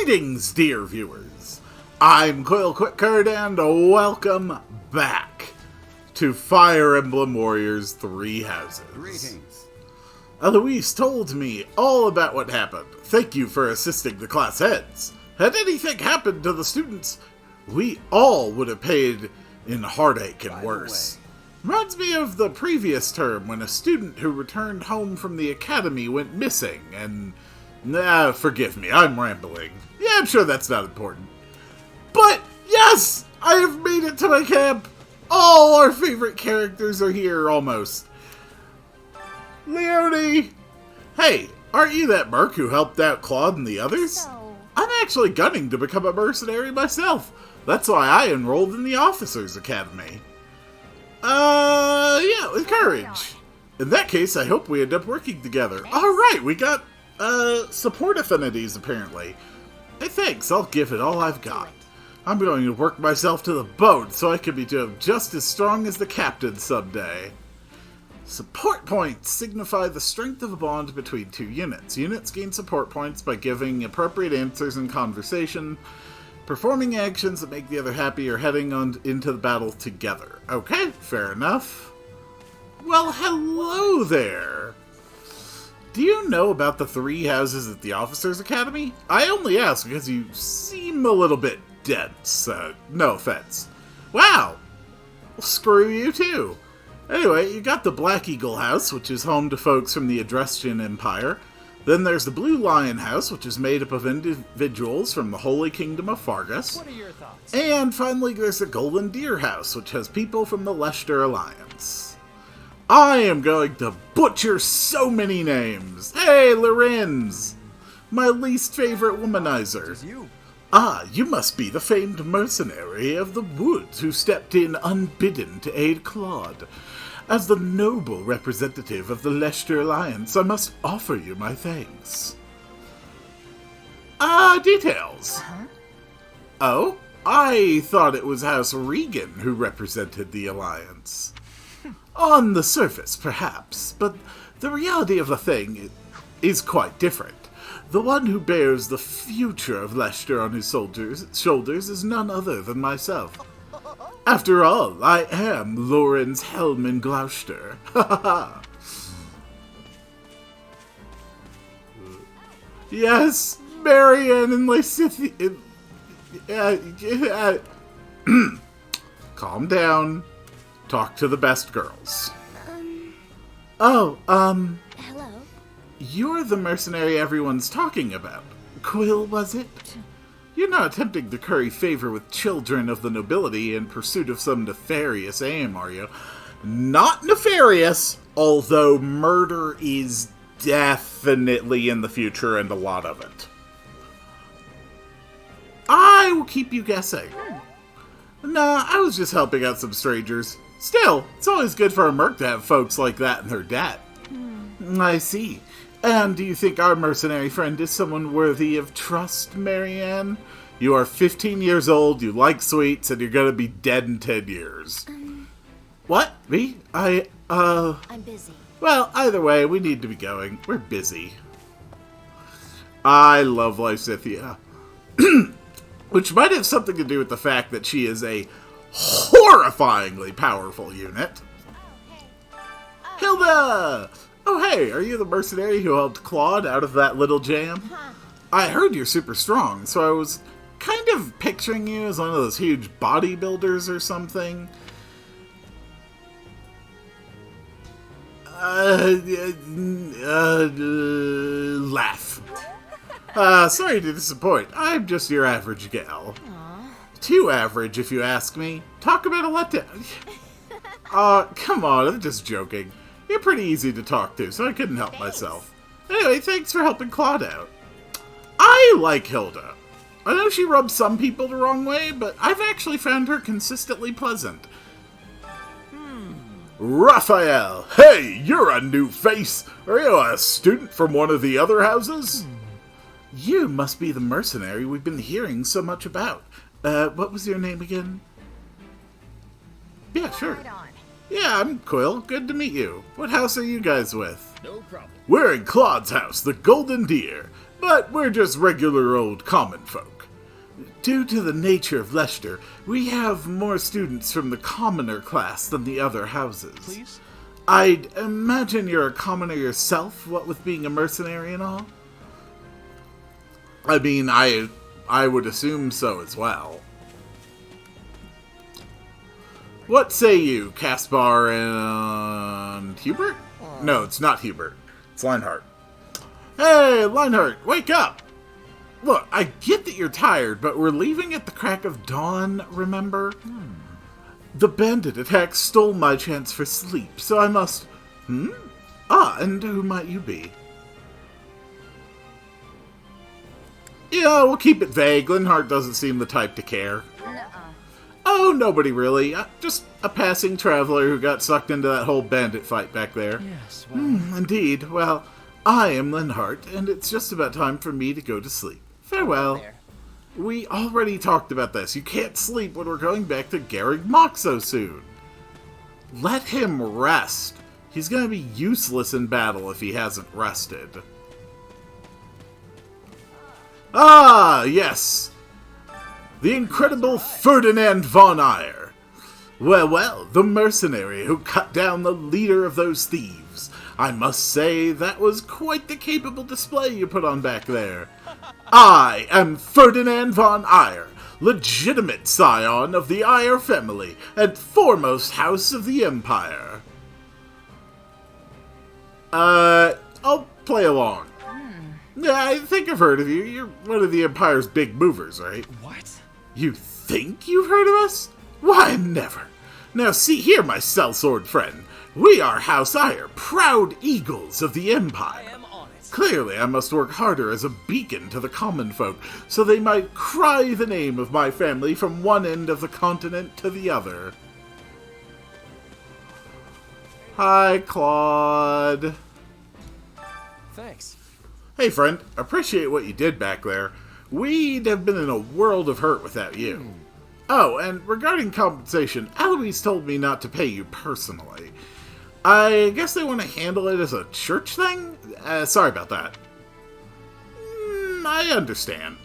Greetings, dear viewers. I'm Quill Quickcard, and welcome back to Fire Emblem Warriors 3 Houses. Greetings. Eloise told me all about what happened. Thank you for assisting the class heads. Had anything happened to the students, we all would have paid in heartache and worse. Reminds me of the previous term when a student who returned home from the academy went missing and... forgive me, I'm rambling. Yeah, I'm sure that's not important. But, yes! I have made it to my camp! All our favorite characters are here, almost. Leone! Hey, aren't you that merc who helped out Claude and the others? No. I'm actually gunning to become a mercenary myself. That's why I enrolled in the Officers Academy. Yeah, with courage. In that case, I hope we end up working together. Alright, we got, support affinities, apparently. Hey, thanks, I'll give it all I've got. I'm going to work myself to the bone so I can be just as strong as the captain someday. Support points signify the strength of a bond between two units. Units gain support points by giving appropriate answers in conversation, performing actions that make the other happy, or heading into the battle together. Okay, fair enough. Well, hello there. Do you know about the 3 houses at the Officers Academy? I only ask because you seem a little bit dense. No offense. Wow. Well, screw you too. Anyway, you got the Black Eagle House, which is home to folks from the Adrestian Empire. Then there's the Blue Lion House, which is made up of individuals from the Holy Kingdom of Fargus. What are your thoughts? And finally, there's the Golden Deer House, which has people from the Leicester Alliance. I am going to butcher so many names. Hey, Lorenz! My least favorite womanizer. It's you. Ah, you must be the famed mercenary of the woods who stepped in unbidden to aid Claude. As the noble representative of the Leicester Alliance, I must offer you my thanks. Details. Oh, I thought it was House Regan who represented the Alliance. On the surface, perhaps, but the reality of the thing is quite different. The one who bears the future of Leicester on his shoulders is none other than myself. After all, I am Lorenz Helm Gloucester. Yes, Marianne and Lysithea. Calm down. Talk to the best girls. Hello? You're the mercenary everyone's talking about. Quill, was it? You're not attempting to curry favor with children of the nobility in pursuit of some nefarious aim, are you? Not nefarious, although murder is definitely in the future and a lot of it. I will keep you guessing. Nah, I was just helping out some strangers. Still, it's always good for a merc to have folks like that in their debt. I see. And do you think our mercenary friend is someone worthy of trust, Marianne? You are 15 years old, you like sweets, and you're gonna be dead in 10 years. What? Me? I'm busy. Well, either way, we need to be going. We're busy. I love Lysithea. Which might have something to do with the fact that she is a horrifyingly powerful unit. Hilda! Oh hey, are you the mercenary who helped Claude out of that little jam? I heard you're super strong, so I was kind of picturing you as one of those huge bodybuilders or something. Laugh. Sorry to disappoint. I'm just your average gal. Too average, if you ask me. Talk about a letdown. Come on, I'm just joking. You're pretty easy to talk to, so I couldn't help myself. Anyway, thanks for helping Claude out. I like Hilda. I know she rubs some people the wrong way, but I've actually found her consistently pleasant. Raphael! Hey, you're a new face! Are you a student from one of the other houses? You must be the mercenary we've been hearing so much about. What was your name again? Yeah, sure. Right on. Yeah, I'm Quill. Good to meet you. What house are you guys with? No problem. We're in Claude's house, the Golden Deer, but we're just regular old common folk. Due to the nature of Leicester, we have more students from the commoner class than the other houses. Please? I'd imagine you're a commoner yourself, what with being a mercenary and all? I mean, I would assume so as well. What say you, Caspar and Hubert? No, it's not Hubert. It's Leinhardt. Hey, Leinhardt, wake up! Look, I get that you're tired, but we're leaving at the crack of dawn, remember? The bandit attack stole my chance for sleep, so I must... Ah, and who might you be? Yeah, we'll keep it vague. Leinhardt doesn't seem the type to care. Oh, nobody really. Just a passing traveler who got sucked into that whole bandit fight back there. Yes, well... Indeed. Well, I am Leinhardt, and it's just about time for me to go to sleep. Farewell. There. We already talked about this. You can't sleep when we're going back to Garreg Mach so soon. Let him rest. He's going to be useless in battle if he hasn't rested. Ah, yes. The incredible Ferdinand von Eyre. Well, the mercenary who cut down the leader of those thieves. I must say, that was quite the capable display you put on back there. I am Ferdinand von Eyre, legitimate scion of the Eyre family, and foremost house of the Empire. I'll play along. Yeah, I think I've heard of you. You're one of the Empire's big movers, right? What? You think you've heard of us? Why, never. Now see here, my sellsword friend. We are House Eyre, proud eagles of the Empire. I am honest. Clearly, I must work harder as a beacon to the common folk, so they might cry the name of my family from one end of the continent to the other. Hi, Claude. Thanks. Hey, friend. Appreciate what you did back there. We'd have been in a world of hurt without you. Oh, and regarding compensation, Eloise told me not to pay you personally. I guess they want to handle it as a church thing? Sorry about that. I understand.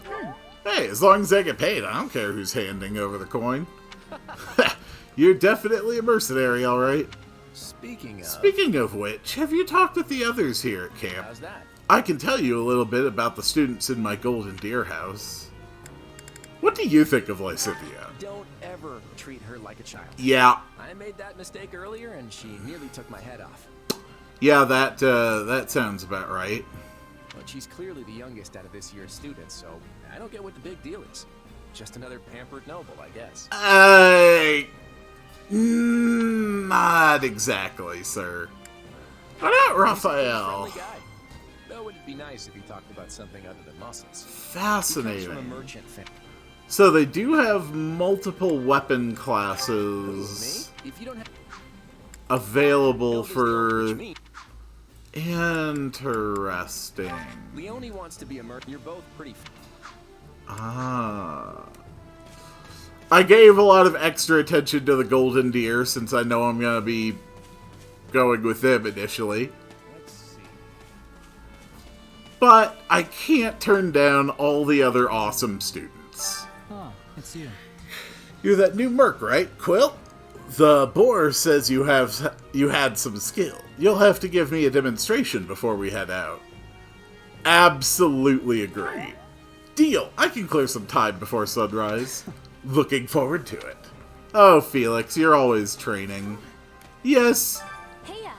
Hey, as long as I get paid, I don't care who's handing over the coin. You're definitely a mercenary, alright. Speaking of which, have you talked with the others here at camp? How's that? I can tell you a little bit about the students in my Golden Deer house. What do you think of Lysithea? Don't ever treat her like a child. Yeah. I made that mistake earlier, and she nearly took my head off. Yeah, that sounds about right. But she's clearly the youngest out of this year's students, so I don't get what the big deal is. Just another pampered noble, I guess. Not exactly, sir. What about Raphael? He's a friendly guy. Though it'd be nice if he talked about something other than muscles. Fascinating. He comes from a merchant family. So they do have multiple weapon classes If you don't have available Nobody's for... gonna reach me. Interesting. Leone wants to be a merchant. You're both pretty. Ah. I gave a lot of extra attention to the Golden Deer since I know I'm going to be going with them initially. Let's see. But I can't turn down all the other awesome students. Oh, it's you. You're that new merc, right, Quill? The boar says you had some skill. You'll have to give me a demonstration before we head out. Absolutely agree. Deal. I can clear some time before sunrise. Looking forward to it. Oh, Felix, you're always training. Yes. Heya.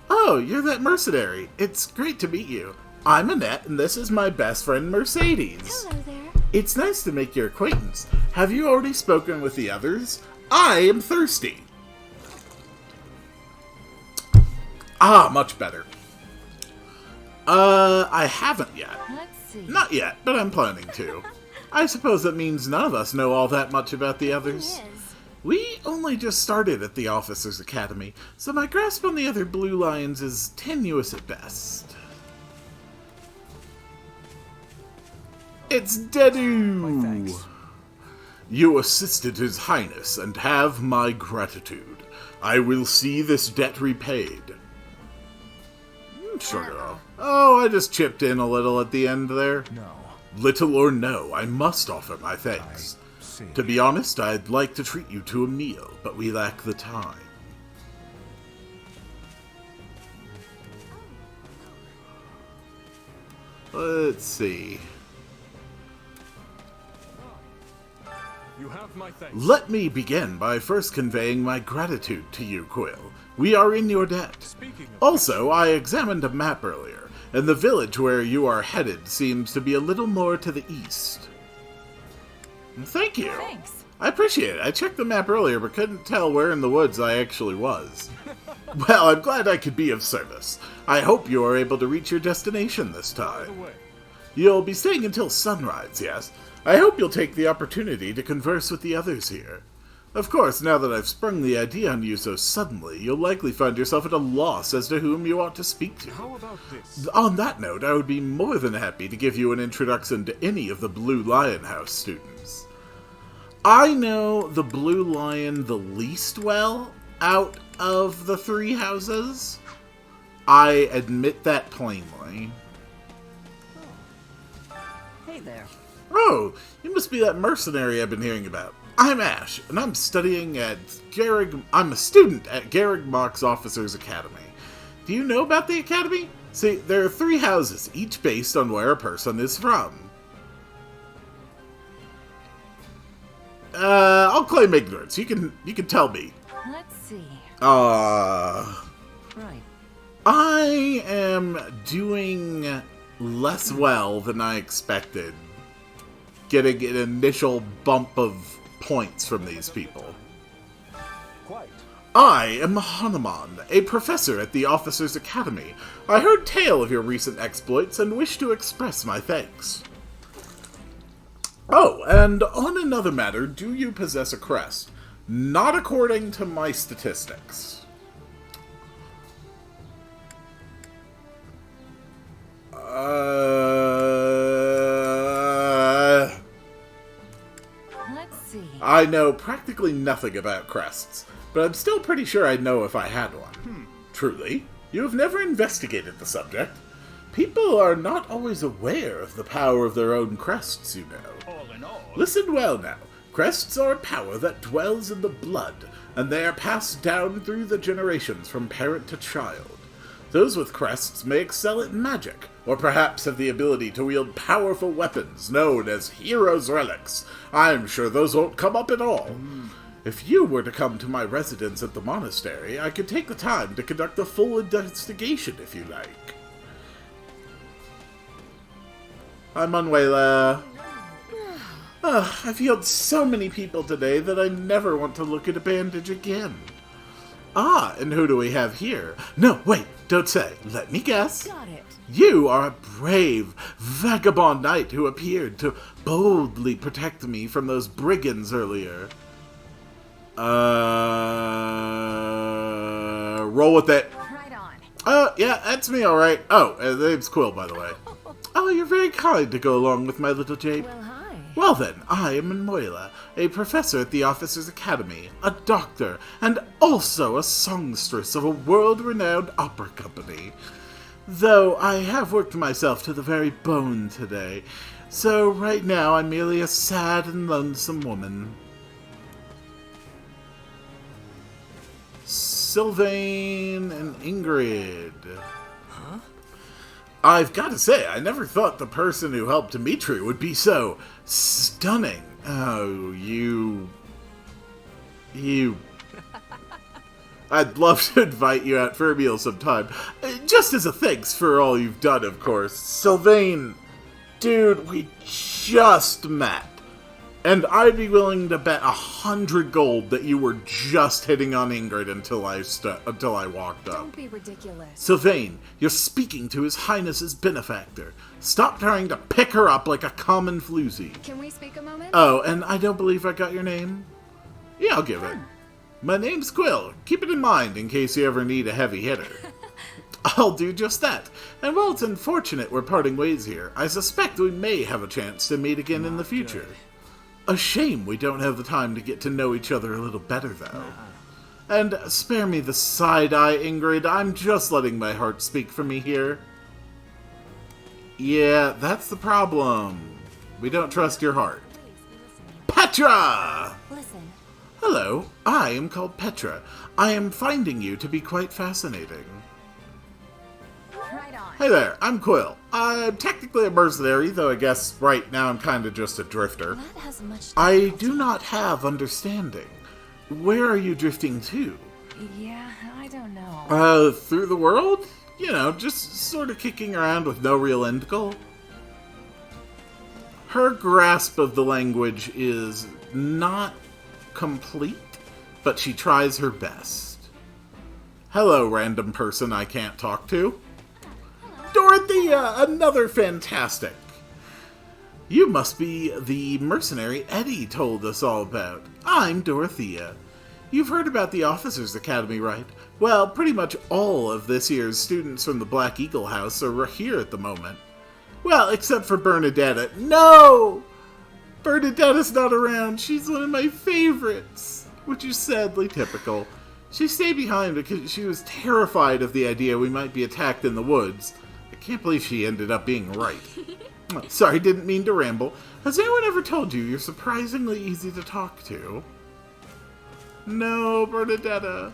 Oh, you're that mercenary. It's great to meet you. I'm Annette, and this is my best friend Mercedes. Hello there. It's nice to make your acquaintance. Have you already spoken with the others? I am thirsty. Ah, much better. I haven't yet. Let's see. Not yet, but I'm planning to. I suppose that means none of us know all that much about the others. Yes. We only just started at the Officers' Academy, so my grasp on the other Blue Lions is tenuous at best. It's Dedu! My thanks. You assisted His Highness and have my gratitude. I will see this debt repaid. Sort of. Oh, I just chipped in a little at the end there. No. Little or no, I must offer my thanks. I see. To be honest, I'd like to treat you to a meal, but we lack the time. Let's see. You have my thanks. Let me begin by first conveying my gratitude to you, Quill. We are in your debt. Speaking of Also, I examined a map earlier, and the village where you are headed seems to be a little more to the east. Thank you. Thanks. I appreciate it. I checked the map earlier, but couldn't tell where in the woods I actually was. Well, I'm glad I could be of service. I hope you are able to reach your destination this by time. the way, You'll be staying until sunrise, yes? I hope you'll take the opportunity to converse with the others here. Of course, now that I've sprung the idea on you so suddenly, you'll likely find yourself at a loss as to whom you ought to speak to. how about this? On that note, I would be more than happy to give you an introduction to any of the Blue Lion House students. I know the Blue Lion the least well out of the three houses. I admit that plainly. Hey there. Oh, you must be that mercenary I've been hearing about. I'm Ash, and I'm studying at I'm a student at Garreg Mach's Officers Academy. Do you know about the academy? See, there are three houses, each based on where a person is from. I'll claim ignorance. You can tell me. Let's see. Right. Right. I am doing less well than I expected. Getting an initial bump of points from these people. Quite. I am Hanuman, a professor at the Officers Academy. I heard tale of your recent exploits and wish to express my thanks. Oh, and on another matter, do you possess a crest? Not according to my statistics. Let's see. I know practically nothing about crests, but I'm still pretty sure I'd know if I had one. Truly, you have never investigated the subject. People are not always aware of the power of their own crests, you know. All in all, Listen well now. Crests are a power that dwells in the blood, and they are passed down through the generations from parent to child. Those with crests may excel at magic, or perhaps have the ability to wield powerful weapons known as heroes' relics. I'm sure those won't come up at all. If you were to come to my residence at the monastery, I could take the time to conduct a full investigation if you like. I'm Manuela. I've healed so many people today that I never want to look at a bandage again. Ah, and who do we have here? No, wait, don't say. Let me guess. Got it. You are a brave, vagabond knight who appeared to boldly protect me from those brigands earlier. Roll with it. Right on. Yeah, that's me, alright. Oh, the name's Quill, by the way. Oh, you're very kind to go along with my little jape. Well, hi. Well then, I am Manuela, a professor at the Officers Academy, a doctor, and also a songstress of a world-renowned opera company. Though I have worked myself to the very bone today, so right now I'm merely a sad and lonesome woman. Sylvain and Ingrid. Huh? I've got to say, I never thought the person who helped Dimitri would be so stunning. Oh, you... I'd love to invite you out for a meal sometime. Just as a thanks for all you've done, of course. Sylvain, dude, we just met. And I'd be willing to bet 100 gold that you were just hitting on Ingrid until I walked up. Don't be ridiculous. Sylvain, you're speaking to His Highness's benefactor. Stop trying to pick her up like a common floozy. Can we speak a moment? Oh, and I don't believe I got your name? Yeah, I'll give it. My name's Quill. Keep it in mind in case you ever need a heavy hitter. I'll do just that. And while it's unfortunate we're parting ways here, I suspect we may have a chance to meet again in the future. A shame we don't have the time to get to know each other a little better, though. And spare me the side-eye, Ingrid. I'm just letting my heart speak for me here. Yeah, that's the problem. We don't trust your heart. Petra! Listen. Hello, I am called Petra. I am finding you to be quite fascinating. Right on. Hey there, I'm Quill. I'm technically a mercenary, though I guess right now I'm kind of just a drifter. That has much I difficulty. do not have understanding. Where are you drifting to? Yeah, I don't know. Through the world? You know, just sort of kicking around with no real end goal. Her grasp of the language is not complete, but she tries her best. Hello, random person I can't talk to. Dorothea, another fantastic. You must be the mercenary Eddie told us all about. I'm Dorothea. You've heard about the Officers Academy, right? Well, pretty much all of this year's students from the Black Eagle House are here at the moment. Well, except for Bernadetta. No! Bernadetta's not around. She's one of my favorites. Which is sadly typical. She stayed behind because she was terrified of the idea we might be attacked in the woods. I can't believe she ended up being right. Sorry, didn't mean to ramble. Has anyone ever told you you're surprisingly easy to talk to? No, Bernadetta.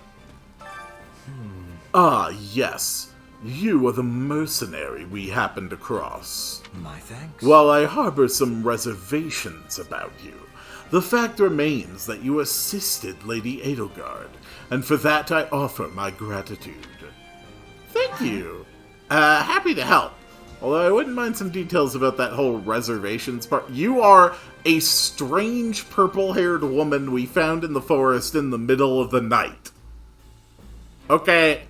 Ah, yes. You are the mercenary we happened across. My thanks. While I harbor some reservations about you, the fact remains that you assisted Lady Edelgard, and for that I offer my gratitude. Thank you. Happy to help. Although I wouldn't mind some details about that whole reservations part. You are a strange purple-haired woman we found in the forest in the middle of the night. Okay,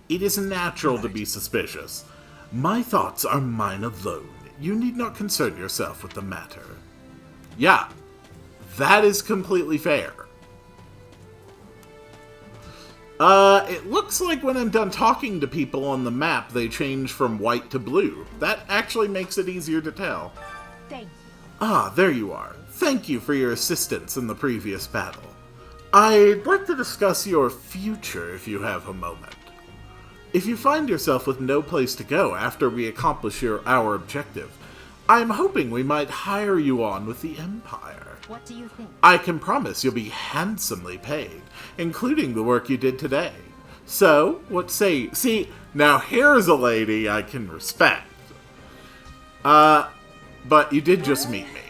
it is natural to be suspicious. My thoughts are mine alone. You need not concern yourself with the matter. Yeah, that is completely fair. It looks like when I'm done talking to people on the map, they change from white to blue. That actually makes it easier to tell. Thank you. Ah, there you are. Thank you for your assistance in the previous battle. I'd like to discuss your future if you have a moment. If you find yourself with no place to go after we accomplish our objective, I'm hoping we might hire you on with the Empire. What do you think? I can promise you'll be handsomely paid, including the work you did today. So, what say you? See, now here's a lady I can respect. But you did just meet me.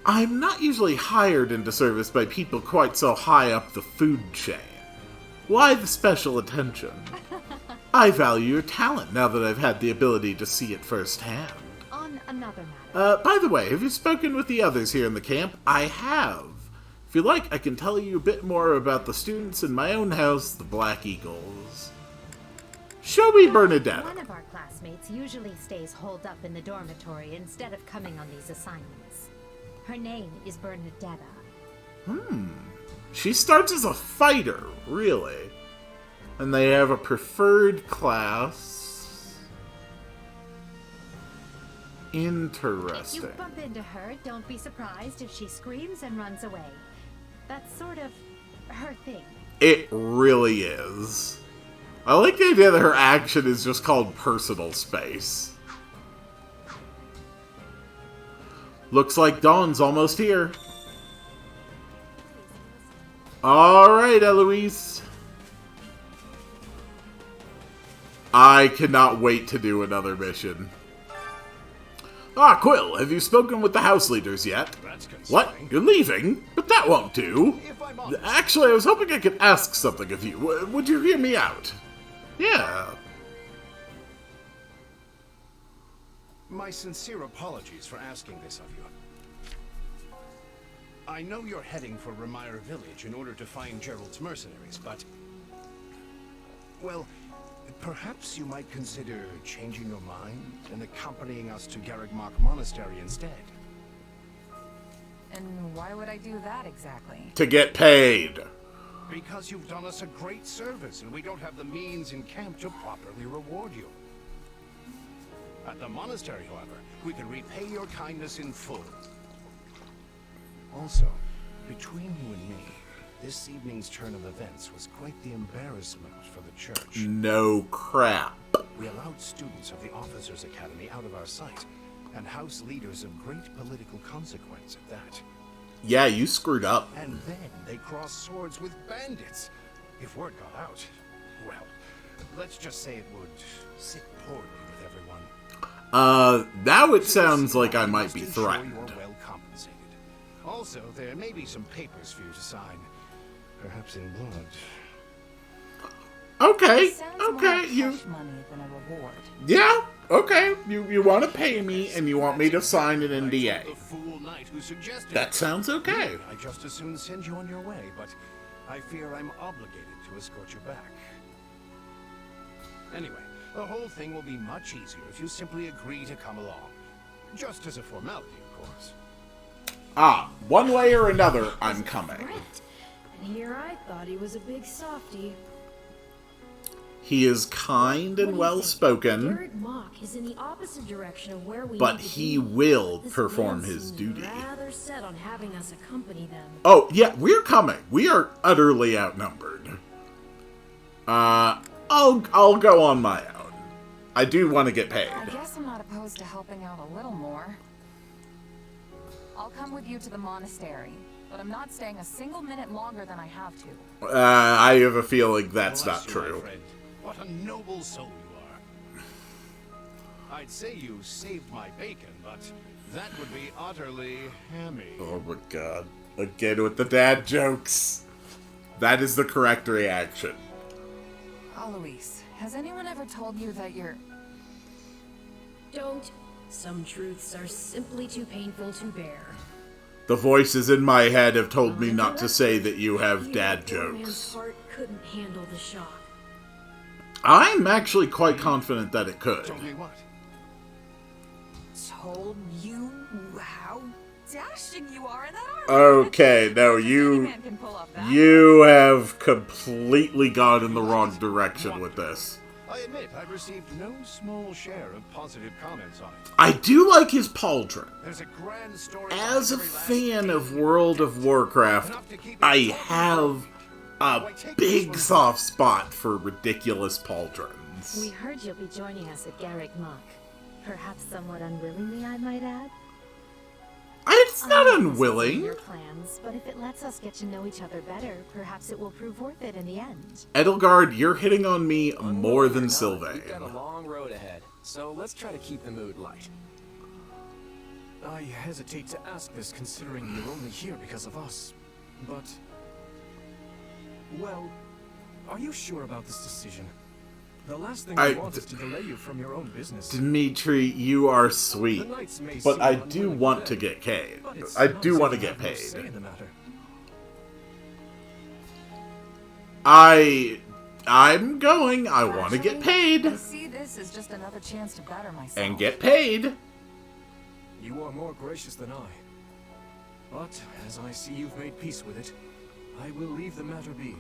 I'm not usually hired into service by people quite so high up the food chain. Why the special attention? I value your talent now that I've had the ability to see it firsthand. On another matter. By the way, have you spoken with the others here in the camp? I have. If you like, I can tell you a bit more about the students in my own house, the Black Eagles. Show me Bernadetta. One of our classmates usually stays holed up in the dormitory instead of coming on these assignments. Her name is Bernadetta. She starts as a fighter, really. And they have a preferred class. If Interesting. you bump into her, don't be surprised if she screams and runs away. That's sort of her thing. It really is. I like the idea that her action is just called personal space. Looks like dawn's almost here. Alright, Eloise. I cannot wait to do another mission. Ah, Quill, have you spoken with the house leaders yet? That's What? concerning. You're leaving? But that won't do. If I'm honest, Actually, I was hoping I could ask something of you. Would you hear me out? Yeah. My sincere apologies for asking this of you. I know you're heading for Remire Village in order to find Gerald's mercenaries, but... well, perhaps you might consider changing your mind and accompanying us to Garrigmach Monastery instead. And why would I do that exactly? To get paid. Because you've done us a great service, and we don't have the means in camp to properly reward you. At the monastery, however, we can repay your kindness in full. Also, between you and me, This evening's turn of events was quite the embarrassment for the church. No crap. We allowed students of the Officers' Academy out of our sight, and house leaders of great political consequence at that. Yeah, you screwed up. And then they crossed swords with bandits. If word got out, well, let's just say it would sit poorly with everyone. Now it sounds like I might be threatened. You're well compensated. Also, there may be some papers for you to sign, perhaps in blood. Okay, Sounds more okay, like you... hush money than a reward. Yeah, okay. You want to pay me, and you want me to sign an NDA. The fool knight who suggested That it. sounds okay. Really, I just as soon send you on your way, but I fear I'm obligated to escort you back. Anyway, the whole thing will be much easier if you simply agree to come along. Just as a formality, of course. Ah, one way or another, I'm coming. Right. And here I thought he was a big softie. He is kind and well-spoken, Garrett Mock is in the opposite direction of where we but need to he be. will This perform man his seems duty. rather set on having us accompany them. Oh, yeah, we're coming. We are utterly outnumbered. I'll go on my own. I do want to get paid. I guess I'm not opposed to helping out a little more. I'll come with you to the monastery, but I'm not staying a single minute longer than I have to. I have a feeling that's Bless not you, my true. friend. What a noble soul you are. I'd say you saved my bacon, but that would be utterly hammy. Oh my god. Again with the dad jokes. That is the correct reaction. Alois, has anyone ever told you that you're... Don't. Some truths are simply too painful to bear. The voices in my head have told me not to say that you I have fear dad that poor man's jokes. heart couldn't handle the shock. I'm actually quite confident that it could. Told me what? Told you how dashing you are in that armor. Okay, no, Any you man can pull off that. you have completely gone in the wrong direction with this. I admit I've received no small share of positive comments on it. I do like his pauldron. There's a grand story. As a behind every last fan of thing. World of Warcraft, I have a big soft spot for ridiculous pauldrons. We heard you'll be joining us at Garrick Mock. Perhaps somewhat unwillingly, I might add. It's not I know this isn't unwilling. Your plans, but if it lets us get to know each other better, perhaps it will prove worth it in the end. Edelgard, you're hitting on me more than We've got a Sylvain. long road ahead, so let's try to keep the mood light. I hesitate to ask this considering you're only here because of us, but... Well, are you sure about this decision? The last thing I want is to delay you from your own business. Dimitri, you are sweet, The knights may but seem I do unwilling want to today, get paid. but it's I not do as want to if you get have no say paid. in the matter. I'm going. I want to get I paid see this as just another chance to better myself. and get paid. You are more gracious than I. But, as I see you've made peace with it, I will leave the matter be.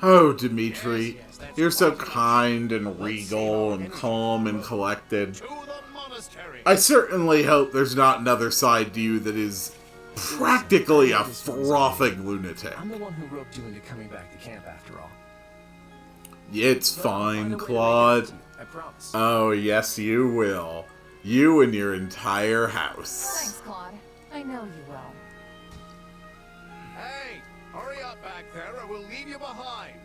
Oh, Dimitri, you're so kind and regal and calm and collected. To the monastery. I certainly hope there's not another side to you that is practically a frothing lunatic. I'm the one who roped you into coming back to camp after all. It's But I'll find fine, a way to make it Claude. up to you, I promise. Oh, yes, you will. You and your entire house. Thanks, Claude. I know you will. Hey, hurry up back there or we'll leave you behind.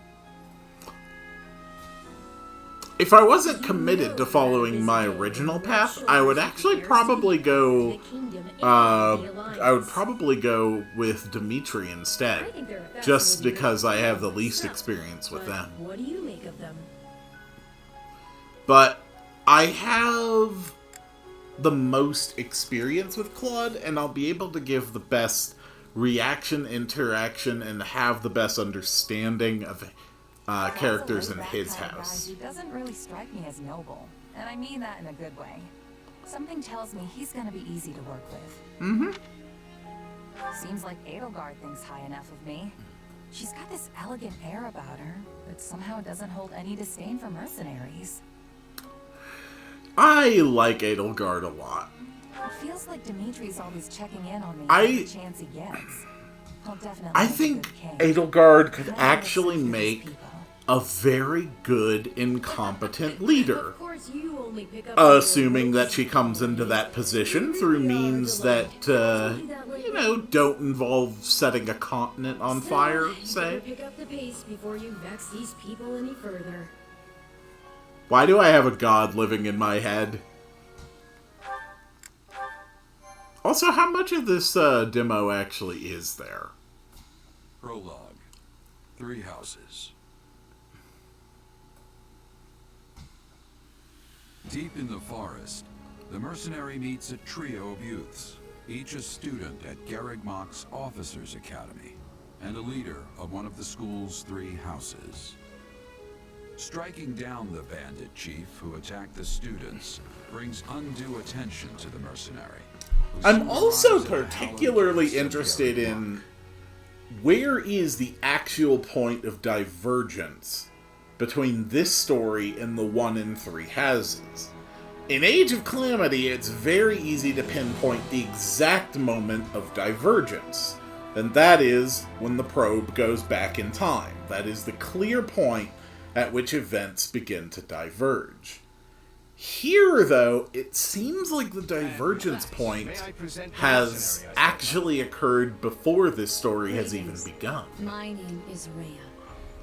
If I wasn't committed to following my original path, I would actually probably go, I would probably go with Dimitri instead, just because I have the least experience with them. What do you make of them? But I have the most experience with Claude, and I'll be able to give the best reaction, interaction, and have the best understanding of characters in his house. He doesn't really strike me as noble, and I mean that in a good way. Something tells me he's gonna be easy to work with. Mm-hmm. Seems like Edelgard thinks high enough of me. She's got this elegant air about her, but somehow doesn't hold any disdain for mercenaries. I like Edelgard a lot. It feels like Dimitri's always checking in on me I- every chance he gets. He'll definitely I make a think good king. Edelgard could But I actually listen to his make people. a very good, incompetent leader. Of course, you only pick up Assuming that she comes into that position through means that, don't involve setting a continent on fire, say. Pick up the pace before you vex these people any further. Why do I have a god living in my head? Also, how much of this demo actually is there? Prologue. 3 houses. Deep in the forest, the mercenary meets a trio of youths, each a student at Garreg-Mach's Officers' Academy, and a leader of one of the school's 3 houses. Striking down the bandit chief who attacked the students brings undue attention to the mercenary. who I'm soon also arrives at the hallowed particularly gates of interested Garreg-Mach. in where is the actual point of divergence between this story and the 1 in 3 houses. In Age of Calamity, it's very easy to pinpoint the exact moment of divergence, and that is when the probe goes back in time. That is the clear point at which events begin to diverge. Here, though, it seems like the divergence point has actually occurred before this story has even begun. My name is Rhea,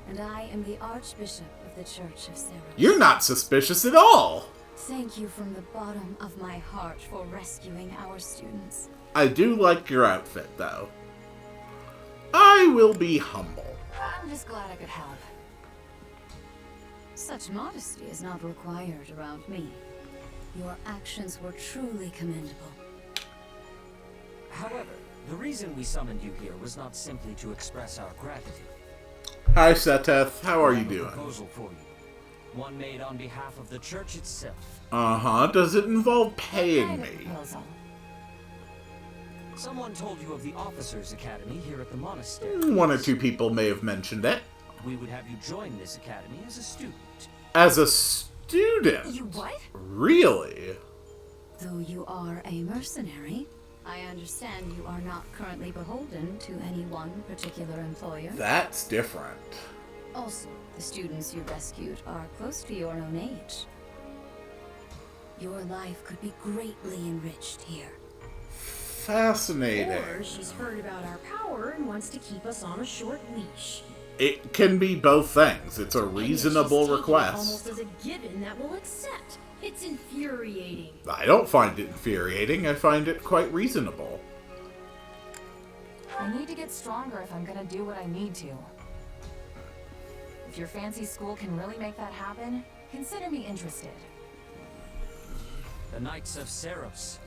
and I am the Archbishop of the Church of Sarah. You're not suspicious at all! Thank you from the bottom of my heart for rescuing our students. I do like your outfit, though. I will be humble. I'm just glad I could help. Such modesty is not required around me. Your actions were truly commendable. However, the reason we summoned you here was not simply to express our gratitude. Hi, Seteth. How are I you have a doing? proposal for you. One made on behalf of the church itself. Uh-huh. Does it involve paying Kind of me? proposal. Someone told you of the Officers' Academy here at the monastery. 1 or 2 people may have mentioned it. We would have you join this academy as a student. As a student? You what? Really? Though you are a mercenary, I understand you are not currently beholden to any one particular employer. That's different. Also, the students you rescued are close to your own age. Your life could be greatly enriched here. Fascinating. Or she's heard about our power and wants to keep us on a short leash. It can be both things. It's a And yet reasonable she's taking it request. almost as a given that we'll accept. It's infuriating. I don't find it infuriating. I find it quite reasonable. I need to get stronger if I'm gonna do what I need to. If your fancy school can really make that happen, consider me interested. The Knights of Seros,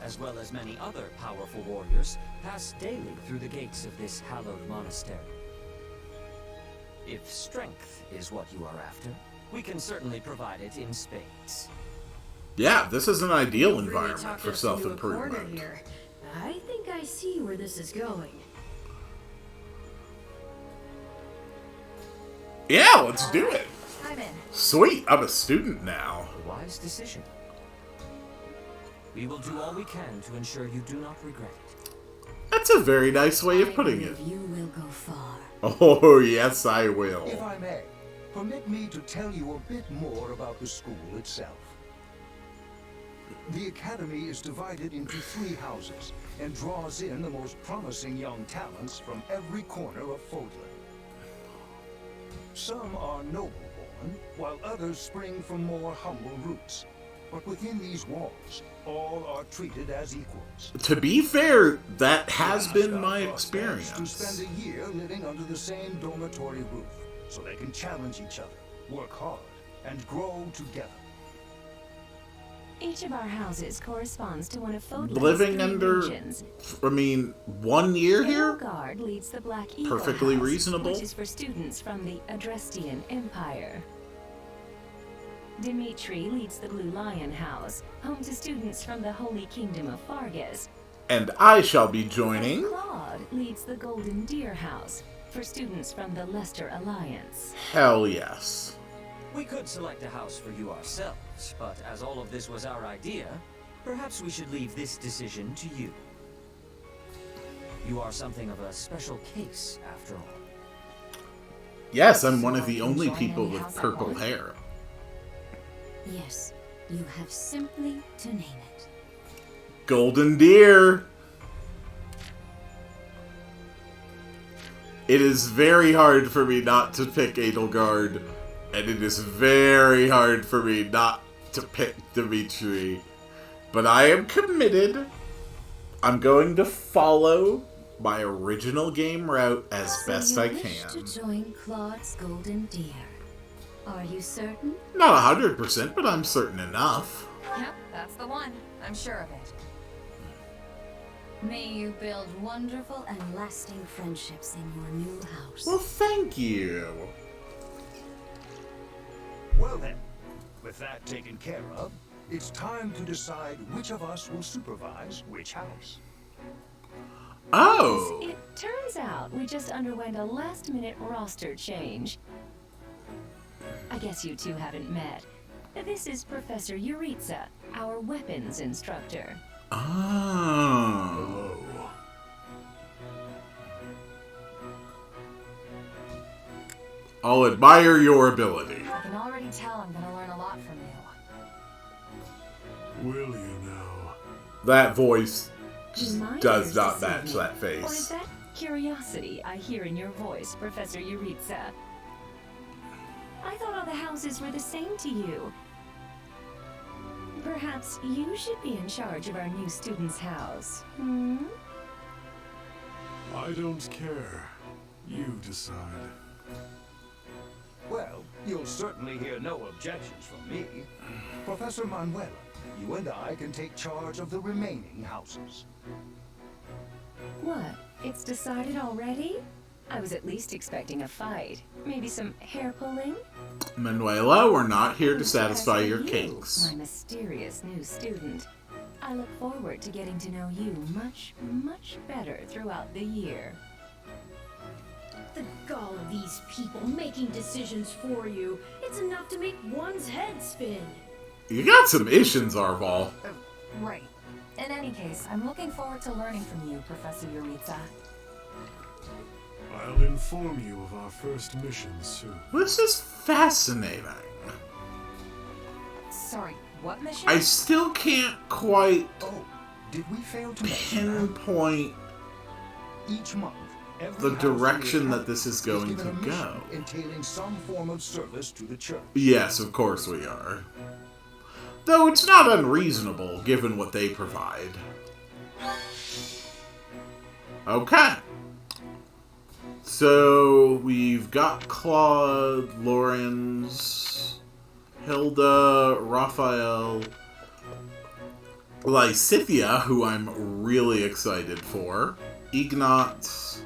as well as many other powerful warriors, pass daily through the gates of this hallowed monastery. If strength is what you are after, we can certainly provide it in spades. Yeah, this is an ideal You've really environment talked for us into a corner self-improvement. here. I think I see where this is going. Yeah, let's do it. I'm in. Sweet, I'm a student now. A wise decision. We will do all we can to ensure you do not regret it. That's a very nice way of I putting it. believe you will go far. Oh, yes, I will. If I may, permit me to tell you a bit more about the school itself. The academy is divided into 3 houses and draws in the most promising young talents from every corner of Fodlan. Some are noble-born, while others spring from more humble roots. But within these walls, all are treated as equals. To be fair, that has been my To experience. spend a year living under the same dormitory roof, so they can challenge each other, work hard, and grow together. Each of our houses corresponds to one of Fodlan's Living 3 under, regions. 1 year here? Edelgard leads the Black Eagle Perfectly House, reasonable. which is for students from the Adrestian Empire. Dimitri leads the Blue Lion House, home to students from the Holy Kingdom of Fargus. And I shall be joining. Claude leads the Golden Deer House, for students from the Leicester Alliance. Hell yes. We could select a house for you ourselves, but as all of this was our idea, perhaps we should leave this decision to you. You are something of a special case, after all. Yes, I'm one of the only people with purple hair. Yes, you have simply to name it. Golden Deer! It is very hard for me not to pick Edelgard, and it is very hard for me not to pick Dimitri. But I am committed. I'm going to follow my original game route as best I You can. wish to join Claude's Golden Deer. Are you certain? Not 100%, but I'm certain enough. Yep, that's the one. I'm sure of it. May you build wonderful and lasting friendships in your new house. Well, thank you. Well then, with that taken care of, it's time to decide which of us will supervise which house. Oh! It turns out we just underwent a last-minute roster change. I guess you two haven't met. This is Professor Yuritsa, our weapons instructor. Oh. I'll admire your ability. I can already tell I'm gonna learn a lot from you. Will you now? That voice Remind does us not to see match me. that Or is face. that curiosity I hear in your voice, Professor Yuritsa? I thought all the houses were the same to you. Perhaps you should be in charge of our new student's house. Hmm? I don't care. You decide. Well, you'll certainly hear no objections from me. Professor Manuela, you and I can take charge of the remaining houses. What? It's decided already? I was at least expecting a fight. Maybe some hair pulling? Manuela, we're not here to satisfy As your for you, kinks. my mysterious new student. I look forward to getting to know you much, much better throughout the year. The gall of these people making decisions for you. It's enough to make one's head spin. You got some issues, Arval. Right. In any case, I'm looking forward to learning from you, Professor Yuritsa. I'll inform you of our first mission soon. This is fascinating. Sorry, what mission? I still can't quite Did we fail to mention pinpoint each month? the direction that this is going given to a mission go. entailing some form of service to the church. Yes, of course we are. Though it's not unreasonable, given what they provide. Okay. So, we've got Claude, Lorenz, Hilda, Raphael, Lysithia, who I'm really excited for, Ignatz,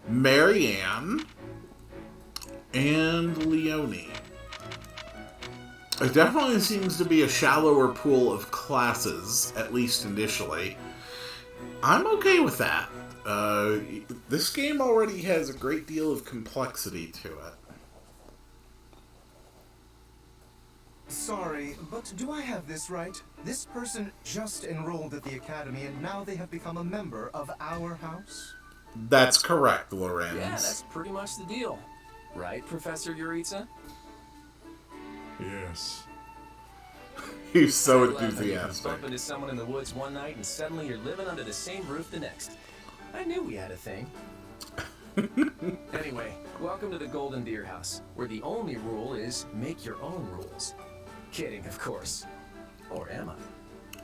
Marianne, and Leonie. It definitely seems to be a shallower pool of classes, at least initially. I'm okay with that. This game already has a great deal of complexity to it. Sorry, but do I have this right? This person just enrolled at the academy and now they have become a member of our house? That's correct, Lorenz. Yeah, that's pretty much the deal. Right, Professor Yuritsa? Yes. He's so I'd laugh at you enthusiastic. Bump into someone in the woods one night and suddenly you're living under the same roof the next. I knew we had a thing. Anyway, welcome to the Golden Deer House, where the only rule is make your own rules. Kidding, of course. Or am I?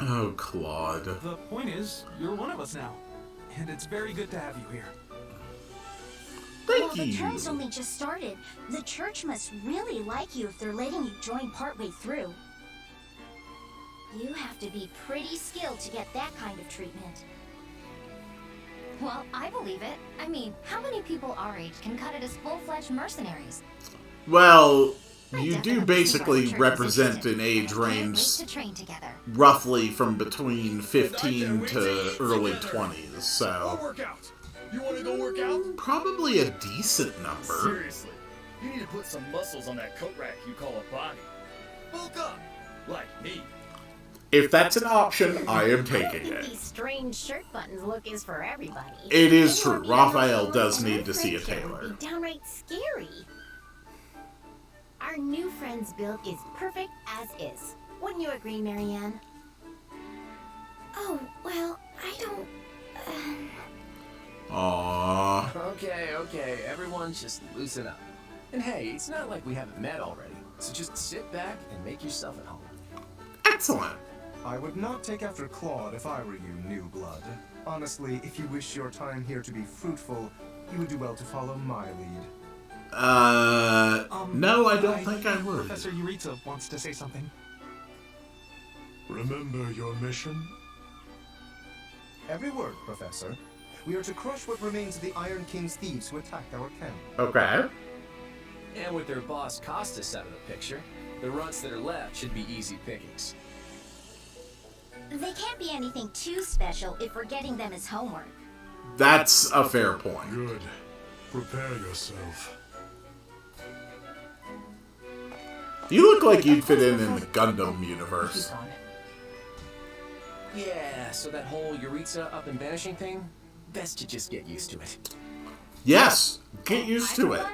Oh, Claude. The point is, you're one of us now. And it's very good to have you here. Thank The term's only just started. The church must really like you if they're letting you join partway through. You have to be pretty skilled to get that kind of treatment. Well, I believe it. I mean, how many people our age can cut it as full-fledged mercenaries? Well, you do basically represent an age range To train together. roughly from between 15 to early 20s, so work out. You want to go work out? probably a decent number. Seriously, you need to put some muscles on that coat rack you call a body. Bulk up, like me. If that's an option, I am taking These it. strange shirt buttons look is for everybody. It is true. Raphael does need to see a tailor. Would be downright scary. Our new friend's build is perfect as is. Wouldn't you agree, Marianne? Oh, well, I don't... Aww. Okay, everyone just loosen up. And hey, it's not like we haven't met already, so just sit back and make yourself at home. Excellent. I would not take after Claude if I were you, new blood. Honestly, if you wish your time here to be fruitful, you would do well to follow my lead. No, I don't think I would. Professor Yuritsa wants to say something. Remember your mission? Every word, Professor. We are to crush what remains of the Iron King's thieves who attacked our camp. Okay. And with their boss Costas out of the picture, the runts that are left should be easy pickings. They can't be anything too special if we're getting them as homework. That's a fair point. Good. Prepare yourself. You look like you'd fit in the Gundam universe. Yeah, so that whole Yuritsa up and vanishing thing, best to just get used to it. Yes, get used to it.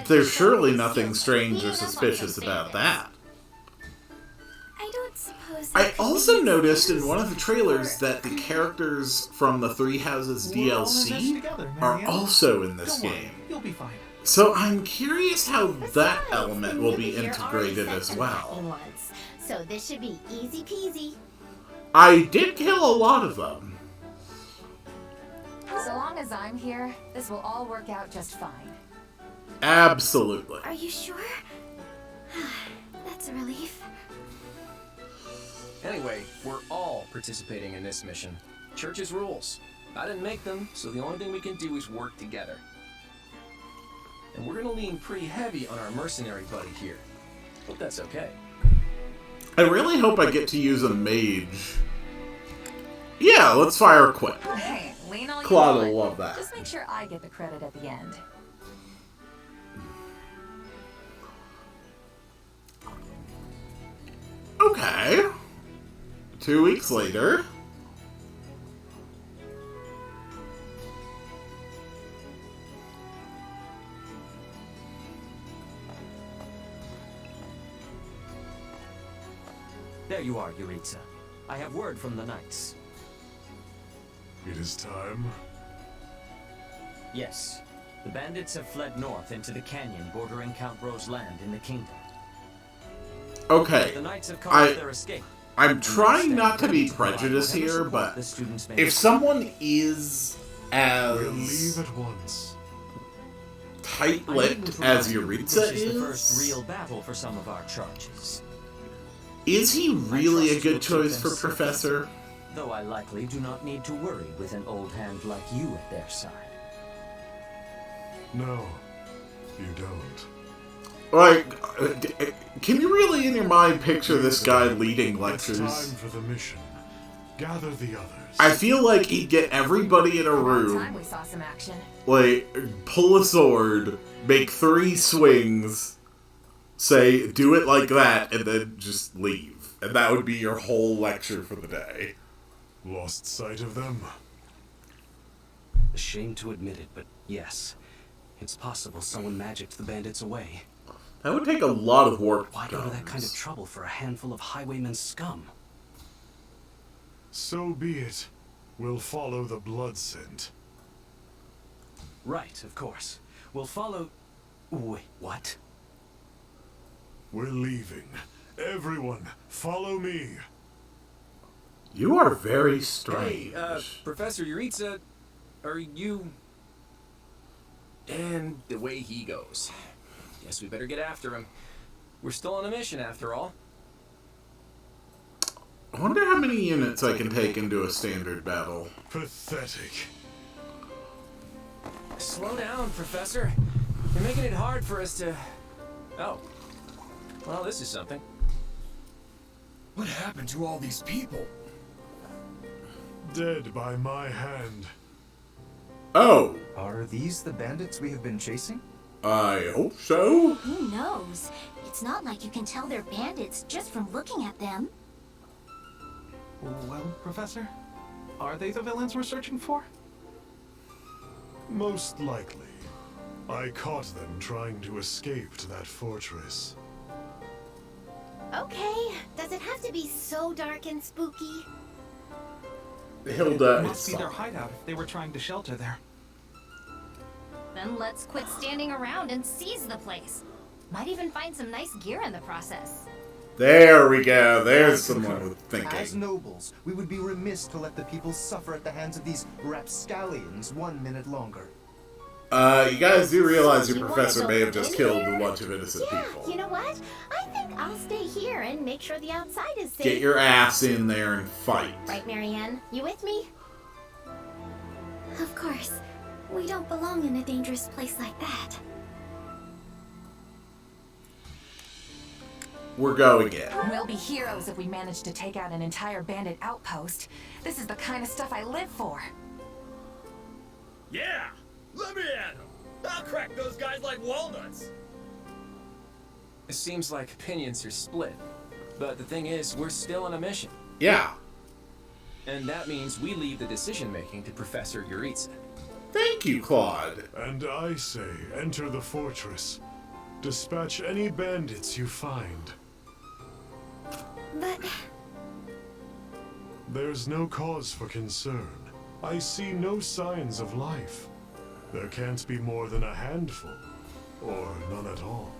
There's surely nothing strange or suspicious about that. I don't suppose... I also noticed in one of the trailers that the characters from the Three Houses DLC are also in this game. You'll be fine. So I'm curious how that element will be integrated as well. So this should be easy peasy. I did kill a lot of them. So long as I'm here, this will all work out just fine. Absolutely. Are you sure? That's a relief. Anyway, we're all participating in this mission. Church's rules. I didn't make them, so the only thing we can do is work together. And we're gonna lean pretty heavy on our mercenary buddy here. Hope that's okay. I really hope I get to use a mage. Yeah, let's fire quick. Hey, lean all you Claude want. will love that. Just make sure I get the credit at the end. Okay. 2 weeks later. There you are, Yuritsa. I have word from the knights. It is time. Yes. The bandits have fled north into the canyon bordering Count Ro's land in the kingdom. Okay. The knights have caused their escape. I'm trying not to be prejudiced here, but if someone is as We'll leave at once. tight-lipped as Yuritsa This is the first is, real battle for some of our charges. is he really a good choice for Professor? Though I likely do not need to worry with an old hand like you at their side. No, you don't. Like, can you really in your mind picture this guy leading lectures? It's time for the mission. Gather the others. I feel like he'd get everybody in a Time room, we saw some action. like, pull a sword, make 3 swings, say, do it like that, and then just leave. And that would be your whole lecture for the day. Lost sight of them? Ashamed to admit it, but yes. It's possible someone magicked the bandits away. That would take a lot of warp Why go to that kind of trouble for a handful of highwaymen scum? So be it. We'll follow the blood scent. Right, of course. We'll follow... Wait, what? We're leaving. Everyone, follow me. You are very strange. Hey, Professor Yuritsa, are you... And the way he goes. Guess we better get after him. We're still on a mission, after all. I wonder how many units I can take into a standard battle. Pathetic. Slow down, Professor. You're making it hard for us to... Oh. Well, this is something. What happened to all these people? Dead by my hand. Oh. Are these the bandits we have been chasing? I hope so. Who knows? It's not like you can tell they're bandits just from looking at them. Well, Professor, are they the villains we're searching for? Most likely. I caught them trying to escape to that fortress. Okay, does it have to be so dark and spooky? Hilda, It must be their hideout if they were trying to shelter there. Then let's quit standing around and seize the place. Might even find some nice gear in the process. There we go. There's someone with thinking. As nobles, we would be remiss to let the people suffer at the hands of these rapscallions 1 minute longer. You guys do realize your professor may have just killed a bunch of innocent people. You know what? I think I'll stay here and make sure the outside is safe. Get your ass in there and fight. Right, Marianne? You with me? Of course. We don't belong in a dangerous place like that. We're going in. We'll be heroes if we manage to take out an entire bandit outpost. This is the kind of stuff I live for. Yeah! Let me at him! I'll crack those guys like walnuts! It seems like opinions are split. But the thing is, we're still on a mission. Yeah. And that means we leave the decision-making to Professor Yuritsa. Thank you, Claude. And I say, enter the fortress. Dispatch any bandits you find. But... There's no cause for concern. I see no signs of life. There can't be more than a handful. Or none at all.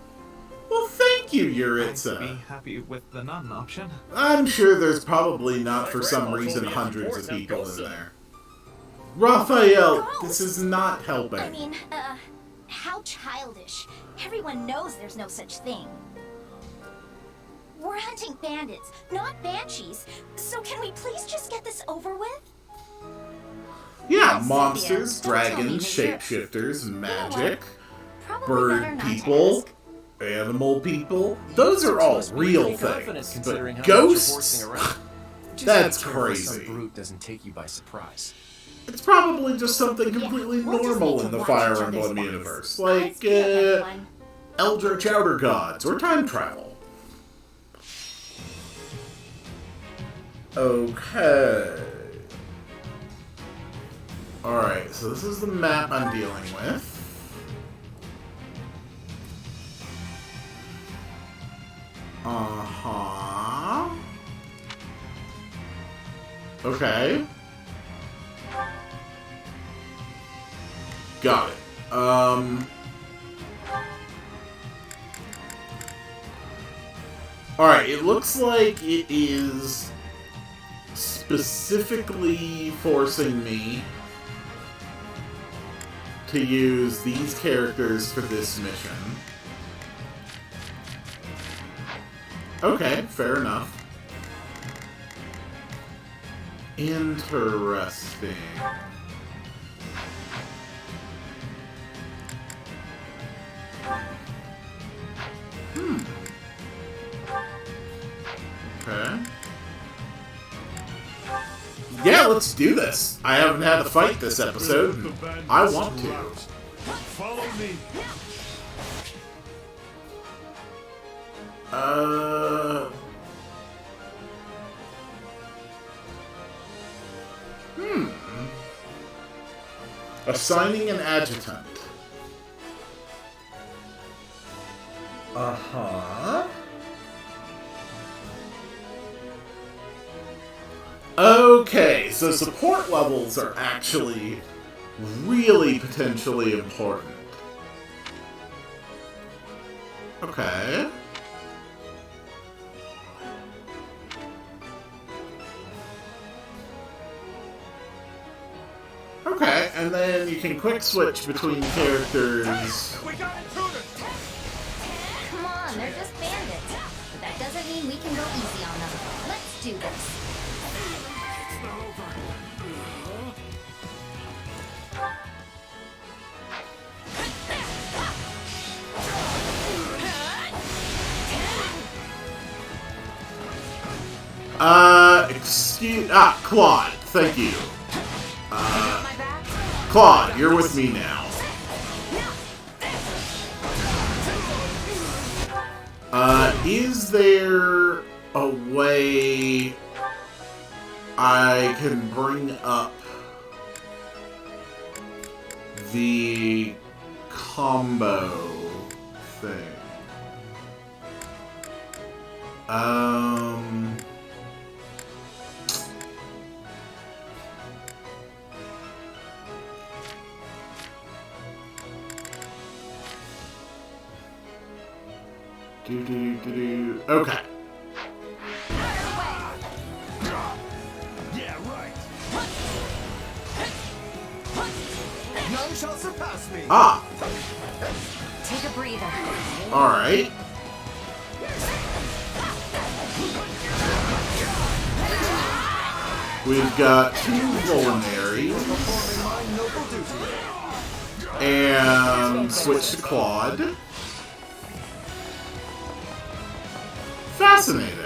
Well, thank you, Yuritsa. I'd be happy with the none option. I'm sure there's probably not, for some reason, hundreds of people in there. Raphael, this is not helping. I mean, how childish. Everyone knows there's no such thing. We're hunting bandits, not banshees. So can we please just get this over with? Yeah, monsters, dragons, shapeshifters, magic, bird people, animal people. Those are all real things. But ghosts? That's crazy. Some brute doesn't take you by surprise. It's probably just something completely normal in the Fire Emblem universe. Like, Eldritch Outer Gods, or time travel. Okay. Alright, so this is the map I'm dealing with. Uh-huh. Okay. Got it. Alright, it looks like it is specifically forcing me to use these characters for this mission. Okay, fair enough. Interesting. Okay. Yeah, let's do this. I haven't had a fight this episode, and I want to. Follow me. Assigning an adjutant. Uh-huh. Okay, so support levels are actually really potentially important. Okay. Okay, and then you can quick switch between characters. We got intruders! Come on, they're just bandits. But that doesn't mean we can go easy on them. Let's do this. Claude, thank you. Claude, you're with me now. Is there a way I can bring up the combo thing. Okay. Yeah, right. None shall surpass me. Ah. Take a breather. All right. We've got 2 Vulneraries. And switch to Claude. Fascinating.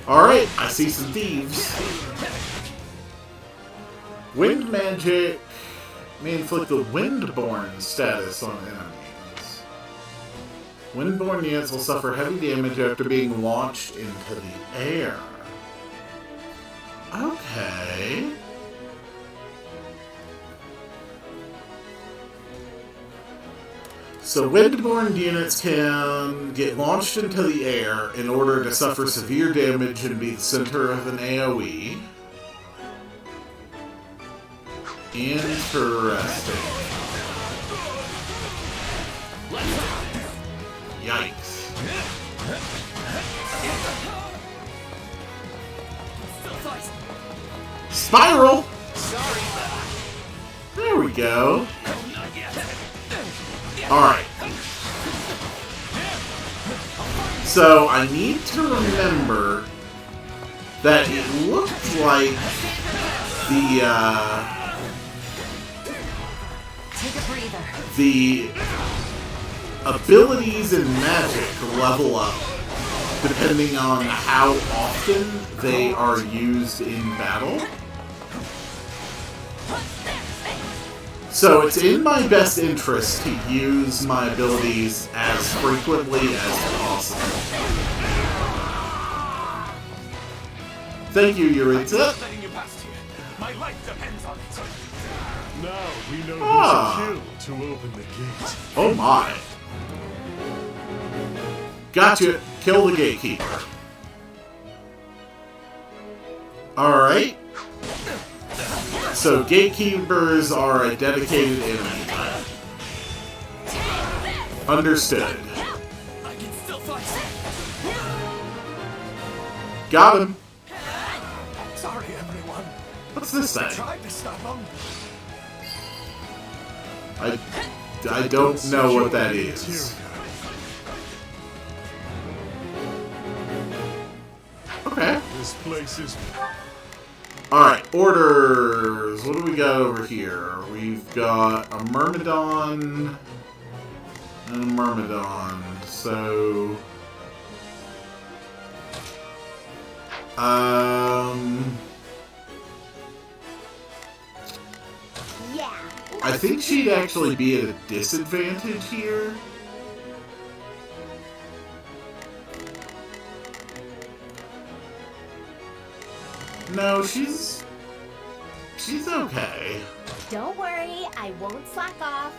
Alright, I see some thieves. Wind magic may inflict the Windborn status on enemies. Windborn units will suffer heavy damage after being launched into the air. Okay. So Windborn units can get launched into the air in order to suffer severe damage and be the center of an AoE. Interesting. Yikes. Spiral! There we go. Alright. So, I need to remember that it looked like the abilities in magic level up depending on how often they are used in battle. So it's in my best interest to use my abilities as frequently as possible. Thank you, Yuritsa. My life depends on it. Now we know who's to kill to open the gate. Oh my. Gotcha. Kill the gatekeeper. Alright. So gatekeepers are a dedicated enemy type. Understood. Got him. Sorry, everyone. What's this say? Tried to stop him. I don't know what that is. Okay. This place is... Alright, orders. What do we got over here? We've got a Myrmidon and a Myrmidon. So... Yeah. I think she'd actually be at a disadvantage here. No, she's okay. Don't worry, I won't slack off.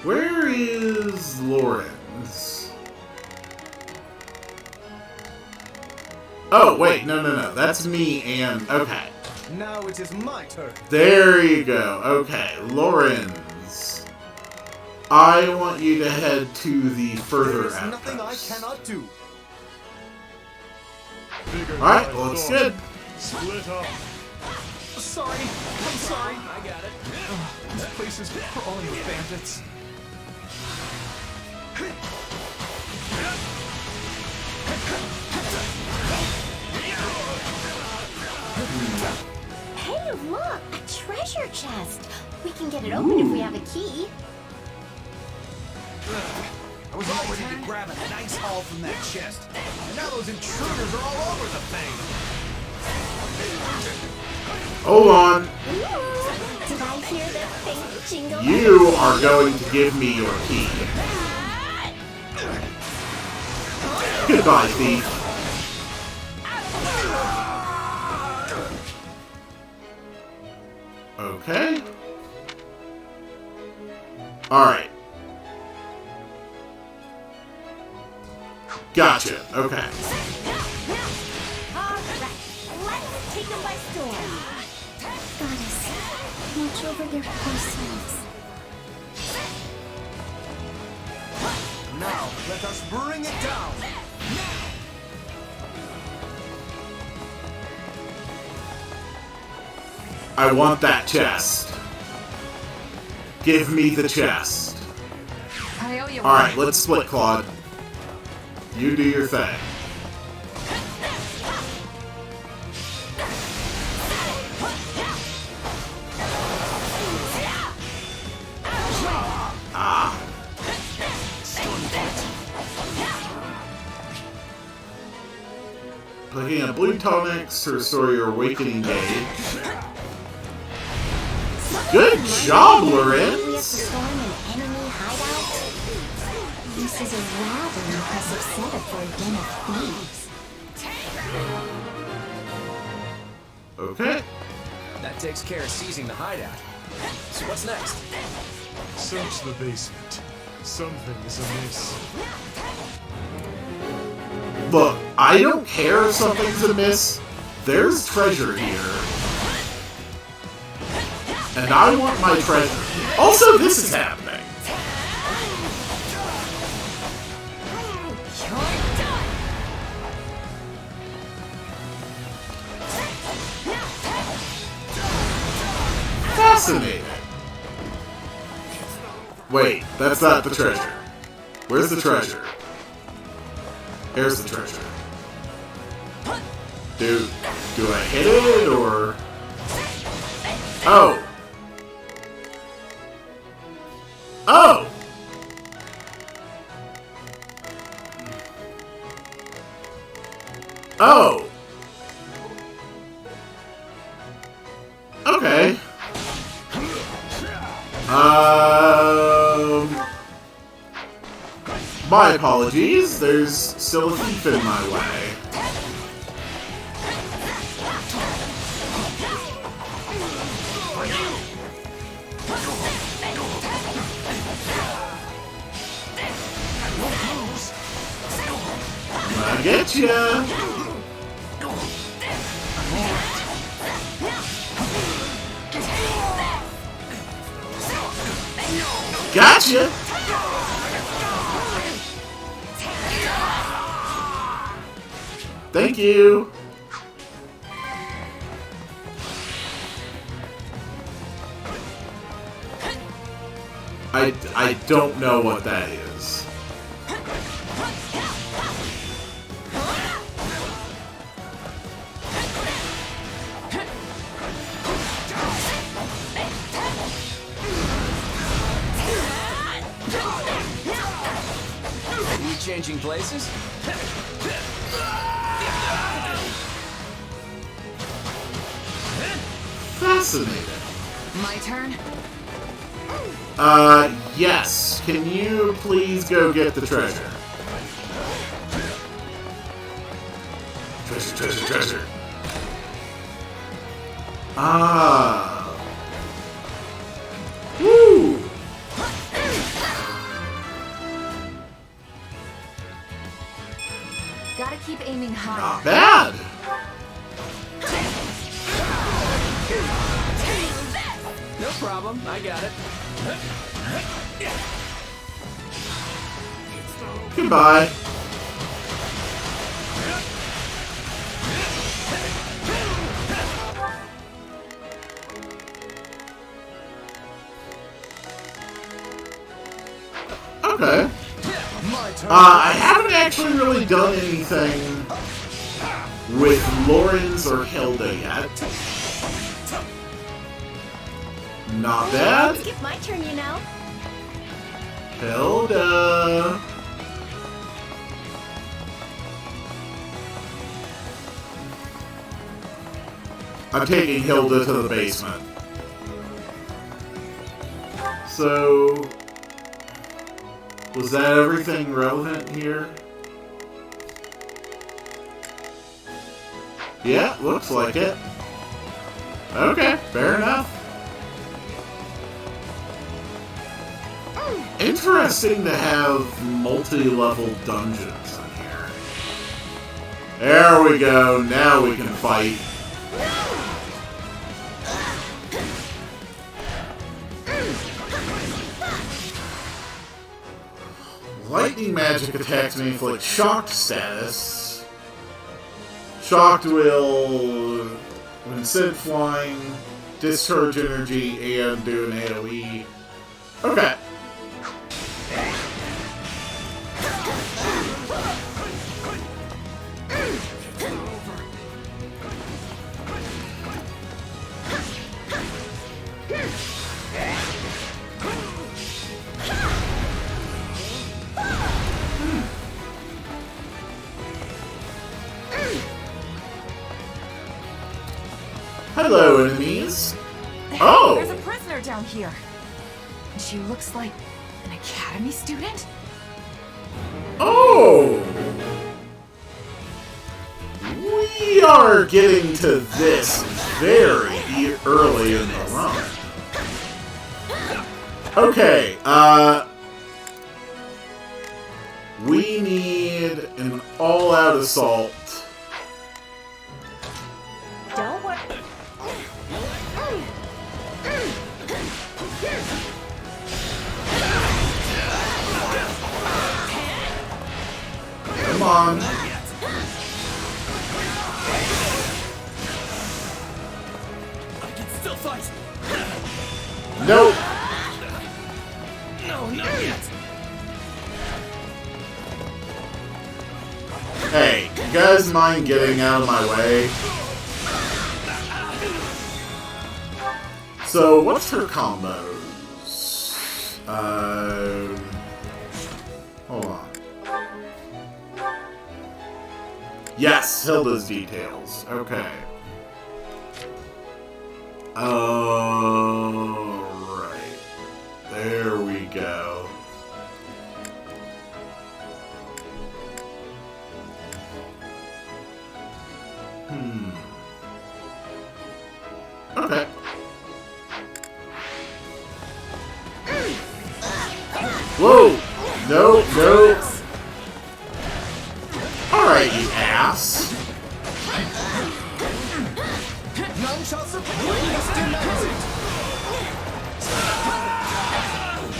Where is Lorenz? Oh, wait, no. That's me and... Okay. Now it is my turn. There you go. Okay, Lorenz. I want you to head to the further There is nothing I outpost. cannot do. Alright, well, it's good. Split up. Sorry. I'm sorry. I got it. This place is crawling with bandits. Hey, look! A treasure chest! We can get it open if we have a key. I was all ready to grab a nice haul from that chest. And now those intruders are all over the thing. Hold on. Did I hear that thing jingle? You are going to give me your key. Goodbye, thief. Okay. Alright. Gotcha. Okay. Let's take them by storm. Goddess, watch over their poor souls. Now, let us bring it down. I want that chest. Give me the chest. I owe you one. Alright, let's split, Claude. You do your thing. Ah. Clicking on blue tonics to restore your awakening gauge. Good job, Lorenz! Storm an enemy hideout? This is a rather impressive setup for a den of thieves. Okay. That takes care of seizing the hideout. So what's next? Search the basement. Something is amiss. Look, I don't care if something's amiss. There's treasure here. And I want my treasure. Also, this is happening. Fascinating. Wait, that's not the treasure. Where's the treasure? Here's the treasure. Do I hit it, or... Oh! Oh! Oh! Okay. My apologies, there's still a thief in my way. I get ya! Gotcha! Thank you! I don't know what that is. Are we changing places? Fascinating. My turn? Yes. Can you please go get the treasure? Treasure, treasure, treasure. Ah. Woo! Gotta keep aiming high. Not bad. No problem, I got it. Goodbye. Okay. I haven't actually really done anything with Lorenz or Hilda yet. Not bad. Skip my turn, you know. Hilda. I'm taking Hilda to the basement. So, was that everything relevant here? Yeah, looks like it. Okay, fair enough. Interesting to have multi-level dungeons in here. There we go, now we can fight. Lightning magic attacks may inflict shocked status. Shocked will, when sent flying, discharge energy and do an AoE. Okay. Hello, enemies. Oh! There's a prisoner down here. And she looks like an academy student? Oh! We are getting to this very early in the run. Okay, we need an all-out assault. Don't worry. Come on. I can still fight. Nope. No, not yet. Hey, you guys mind getting out of my way? So, what's her combos? Hold on. Yes, Hilda's details. Okay. Alright. There we go. Okay. Whoa! No, no. Alright, you ass. None shall surpass it.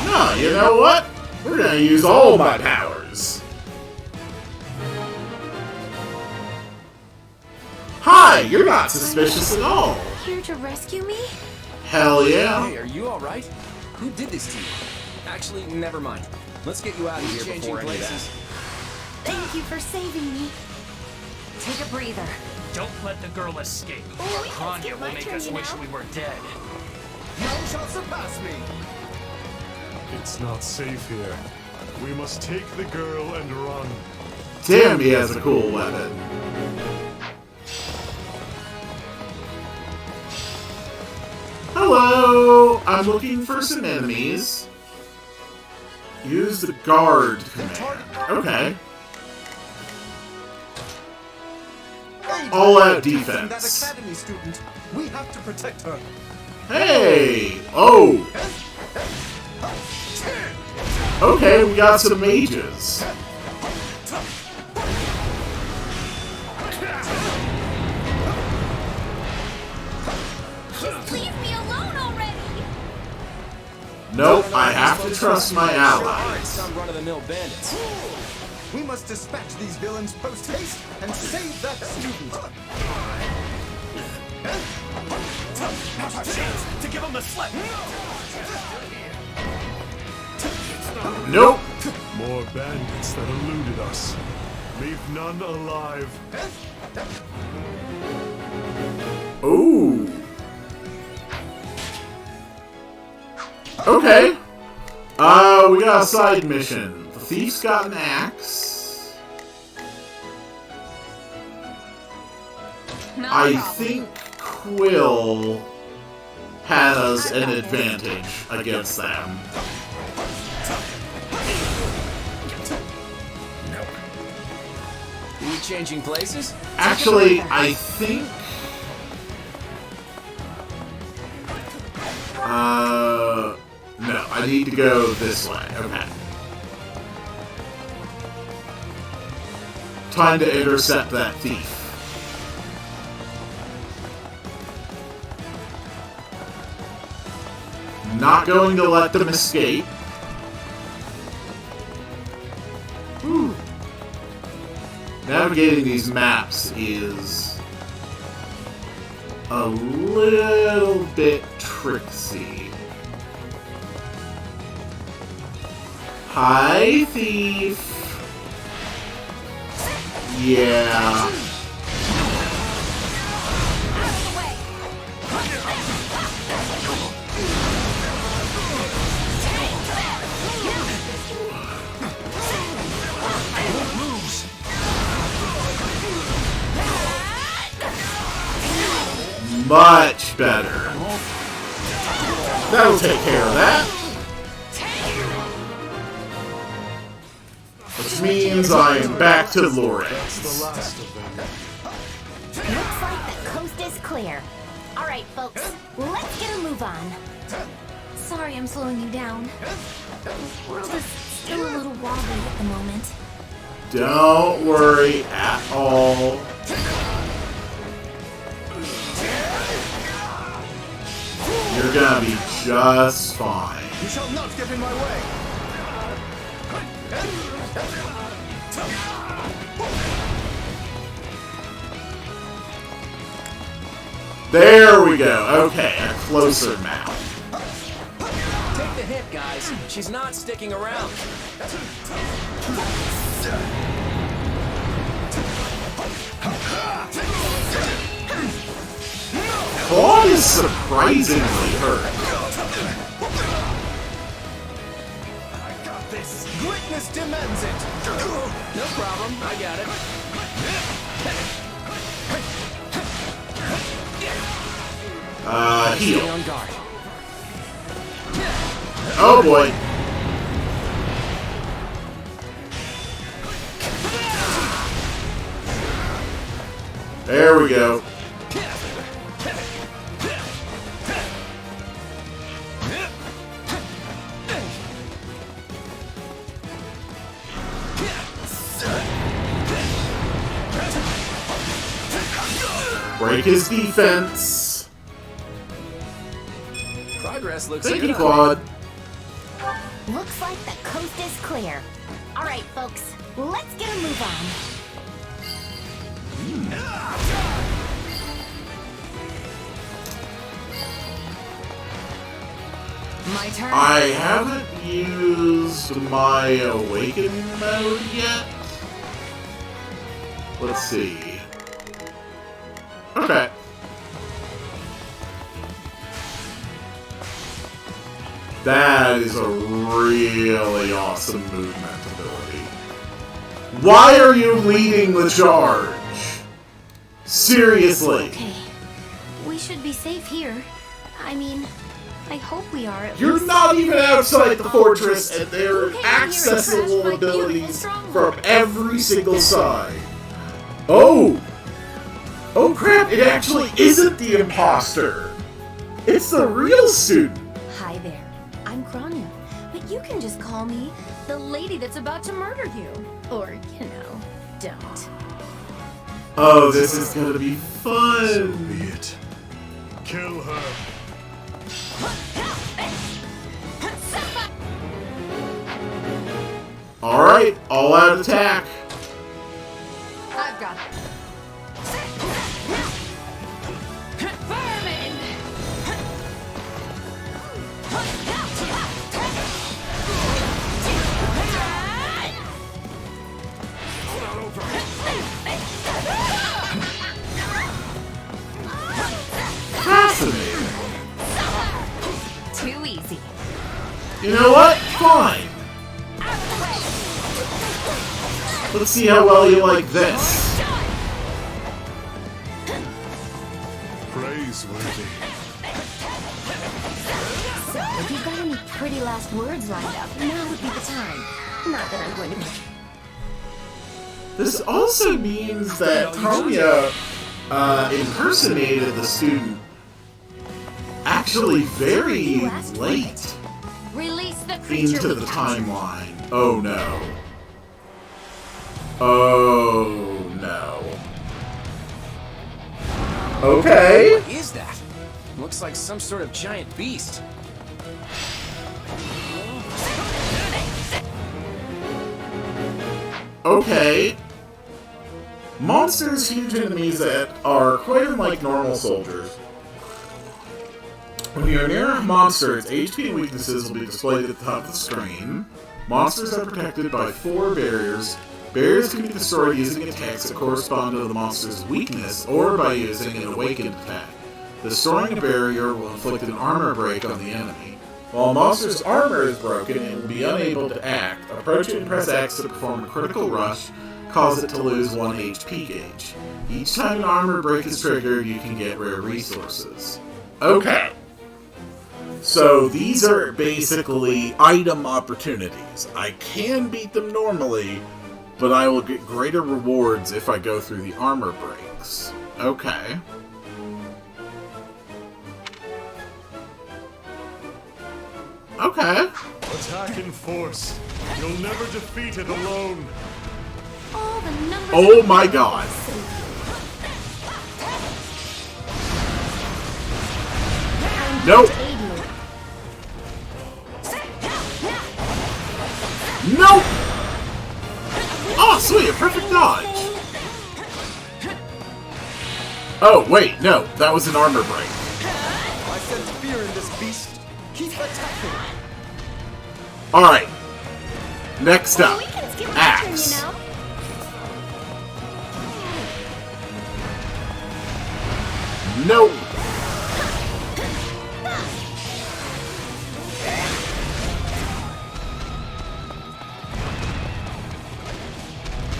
No, you know what? We're gonna use all my powers. Hi, you're not suspicious at all. Here to rescue me? Hell yeah. Hey, are you alright? Who did this to you? Actually, never mind. Let's get you out of here before any of that. Thank you for saving me. Take a breather. Don't let the girl escape. Oh, or Grania will make us wish we were dead. None shall surpass me. It's not safe here. We must take the girl and run. Damn, he has a cool weapon. Hello! I'm looking for some enemies. Use the guard command. Okay. All-out defense. That academy student. We have to protect her. Hey! Oh! Okay, we got some mages. Just leave me alone already! Nope, I have to trust my allies. Some run-of-the-mill bandits. We must dispatch these villains post-haste and save that student. Now's our chance to give them the slip. Nope. More bandits that eluded us. Leave none alive. Ooh. Okay. We got a side mission. The thief's got an axe. I think Quill has an advantage against them. changing places. Actually, I think... no, I need to go this way. Okay. Time to intercept that thief. Not going to let them escape. Whew. Navigating these maps is a little bit tricksy. Hi, thief. Yeah. Much better. That'll take care of that. Which means I am back to Lorenz. Looks like the coast is clear. Alright, folks, let's get a move on. Sorry I'm slowing you down. The world is still a little wobbly at the moment. Don't worry at all. You're gonna be just fine. You shall not get in my way. There we go. Okay, a closer map. Take the hit, guys. She's not sticking around. Claude is surprisingly hurt. I got this. Greatness demands it. No problem. I got it. Heal. Stay on guard. Oh boy. There we go. Break his defense. Progress looks Thank good. you, Claude. Looks like the coast is clear. Alright, folks, let's get a move on. My turn. I haven't used my awakening mode yet. Let's see. Okay. That is a really awesome movement ability. Why are you leading the charge? Seriously. Okay. We should be safe here. I mean, I hope we are at You're least. not even outside the fortress, and there are accessible abilities from every single side. Oh! Oh crap, it actually isn't the imposter! It's the real student! Hi there. I'm Grania, but you can just call me the lady that's about to murder you. Or, you know, don't. Oh, this is gonna be fun! So be it. Kill her. Alright, all out attack. I've got it. Fascinating. Too easy. You know what? Fine. Let's see how well you like this. Praiseworthy. So, if you've got any pretty last words lined up, now would be the time. Not that I'm going to be. This also means that Tomia impersonated the student actually very late Release the creature into the timeline. Oh no. Oh no. Okay. What is that? Looks like some sort of giant beast. Okay. Monsters, huge enemies that are quite unlike normal soldiers. When you're near a monster, its HP and weaknesses will be displayed at the top of the screen. Monsters are protected by 4 barriers. Barriers can be destroyed using attacks that correspond to the monster's weakness, or by using an awakened attack. Destroying a barrier will inflict an armor break on the enemy. While a monster's armor is broken, it will be unable to act. Approach it and press X to perform a critical rush, cause it to lose 1 HP gauge. Each time an armor break is triggered, you can get rare resources. Okay. So these are basically item opportunities. I can beat them normally, but I will get greater rewards if I go through the armor breaks. Okay. Okay. Attack in force. You'll never defeat it alone. All the numbers. Oh my god. Nope. Nope. Oh, sweet, a perfect dodge. Oh, wait, no, that was an armor break. I sense fear in this beast. Keep attacking. Alright. Next up, Axe. Nope.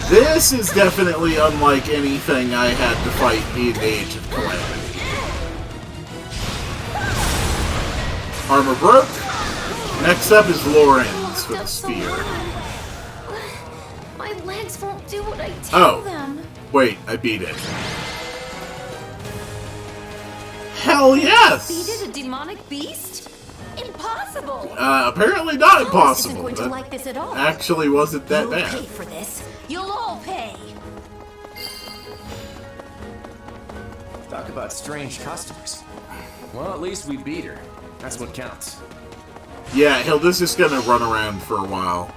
This is definitely unlike anything I had to fight in Age of Calamity. Armor broke. Next up is Lorenz with a spear. My legs won't do what I tell them. Wait, I beat it. Hell yes! Defeated a demonic beast? Impossible! Apparently not impossible. Isn't going to like this at all. Actually wasn't that You'll bad. pay for this. You'll all pay. Talk about strange customers. Well, at least we beat her. That's what counts. Yeah, Hilda's just gonna run around for a while.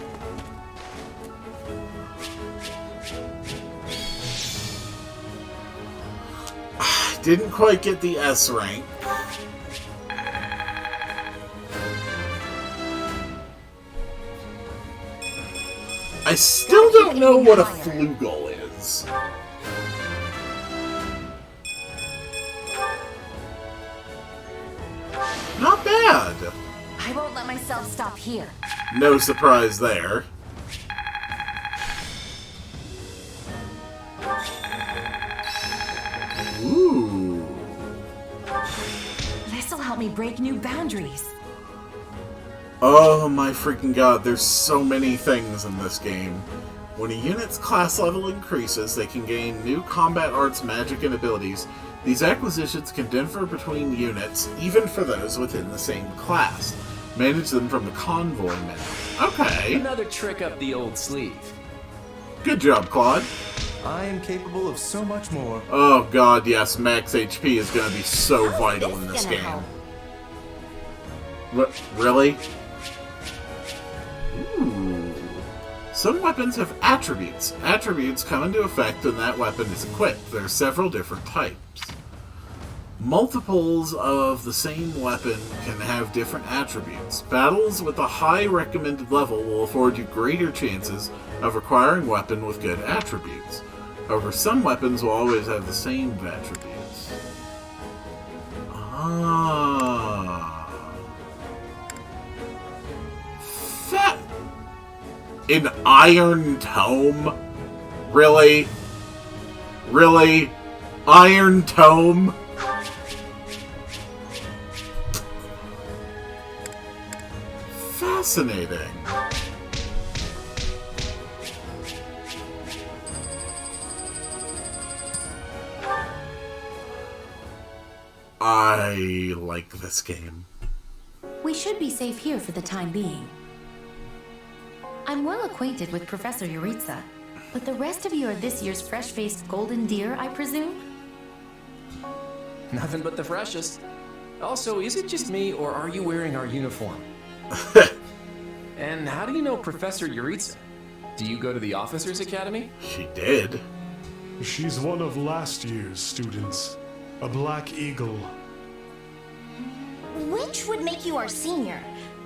Didn't quite get the S rank. I still don't know what a flugel is. Not bad. I won't let myself stop here. No surprise there. Ooh. This'll help me break new boundaries. Oh my freaking god, there's so many things in this game. When a unit's class level increases, they can gain new combat arts, magic, and abilities. These acquisitions can differ between units, even for those within the same class. Manage them from the convoy menu. Okay. Another trick up the old sleeve. Good job, Claude. I am capable of so much more. Oh god, yes, max HP is going to be so vital in this game. Really? Ooh. Some weapons have attributes. Attributes come into effect when that weapon is equipped. There are several different types. Multiples of the same weapon can have different attributes. Battles with a high recommended level will afford you greater chances of acquiring a weapon with good attributes. However, some weapons will always have the same attributes. An Iron Tome? Really? Really? Iron Tome? Fascinating. I like this game. We should be safe here for the time being. I'm well acquainted with Professor Yuritsa, but the rest of you are this year's fresh-faced golden deer, I presume? Nothing but the freshest. Also, is it just me, or are you wearing our uniform? And how do you know Professor Yuritsa? Do you go to the Officers Academy? She did. She's one of last year's students. A Black Eagle. Which would make you our senior.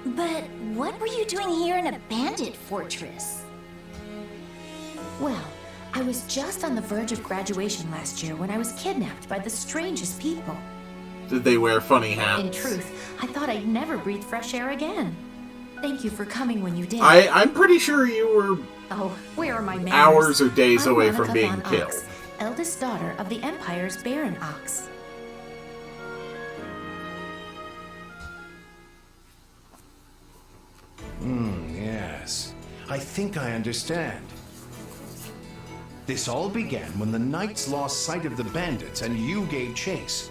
But what were you doing here in a bandit fortress? Well, I was just on the verge of graduation last year when I was kidnapped by the strangest people. Did they wear funny hats? In truth, I thought I'd never breathe fresh air again. Thank you for coming when you did. I'm pretty sure you were Oh, where are my manners? hours or days I'm away Monica from being von killed. Ox, eldest daughter of the Empire's Baron Ox. Yes. I think I understand. This all began when the knights lost sight of the bandits and you gave chase.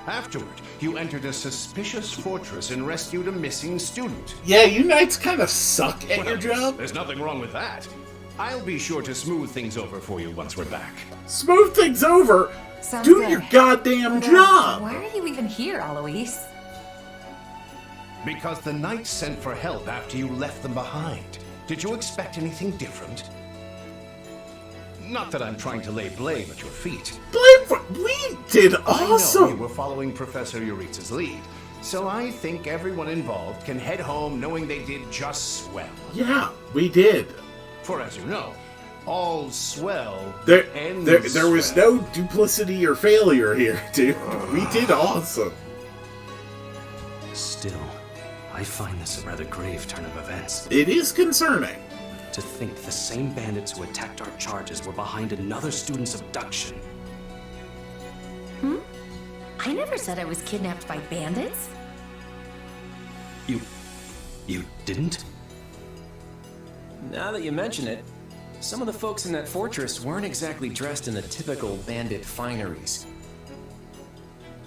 Afterward, you entered a suspicious fortress and rescued a missing student. Yeah, you knights kind of suck at your job. There's nothing wrong with that. I'll be sure to smooth things over for you once we're back. Smooth things over? Sounds Do good. your goddamn But, job! Why are you even here, Alois? Because the knights sent for help after you left them behind. Did you expect anything different? Not that I'm trying to lay blame at your feet. Blame for... We did awesome! I know you were following Professor Yuritsa's lead, so I think everyone involved can head home knowing they did just swell. Yeah, we did. For as you know, all swell There ends was swell. no duplicity or failure here, dude. We did awesome. Still, I find this a rather grave turn of events. It is concerning. To think the same bandits who attacked our charges were behind another student's abduction. I never said I was kidnapped by bandits. You didn't? Now that you mention it, some of the folks in that fortress weren't exactly dressed in the typical bandit fineries.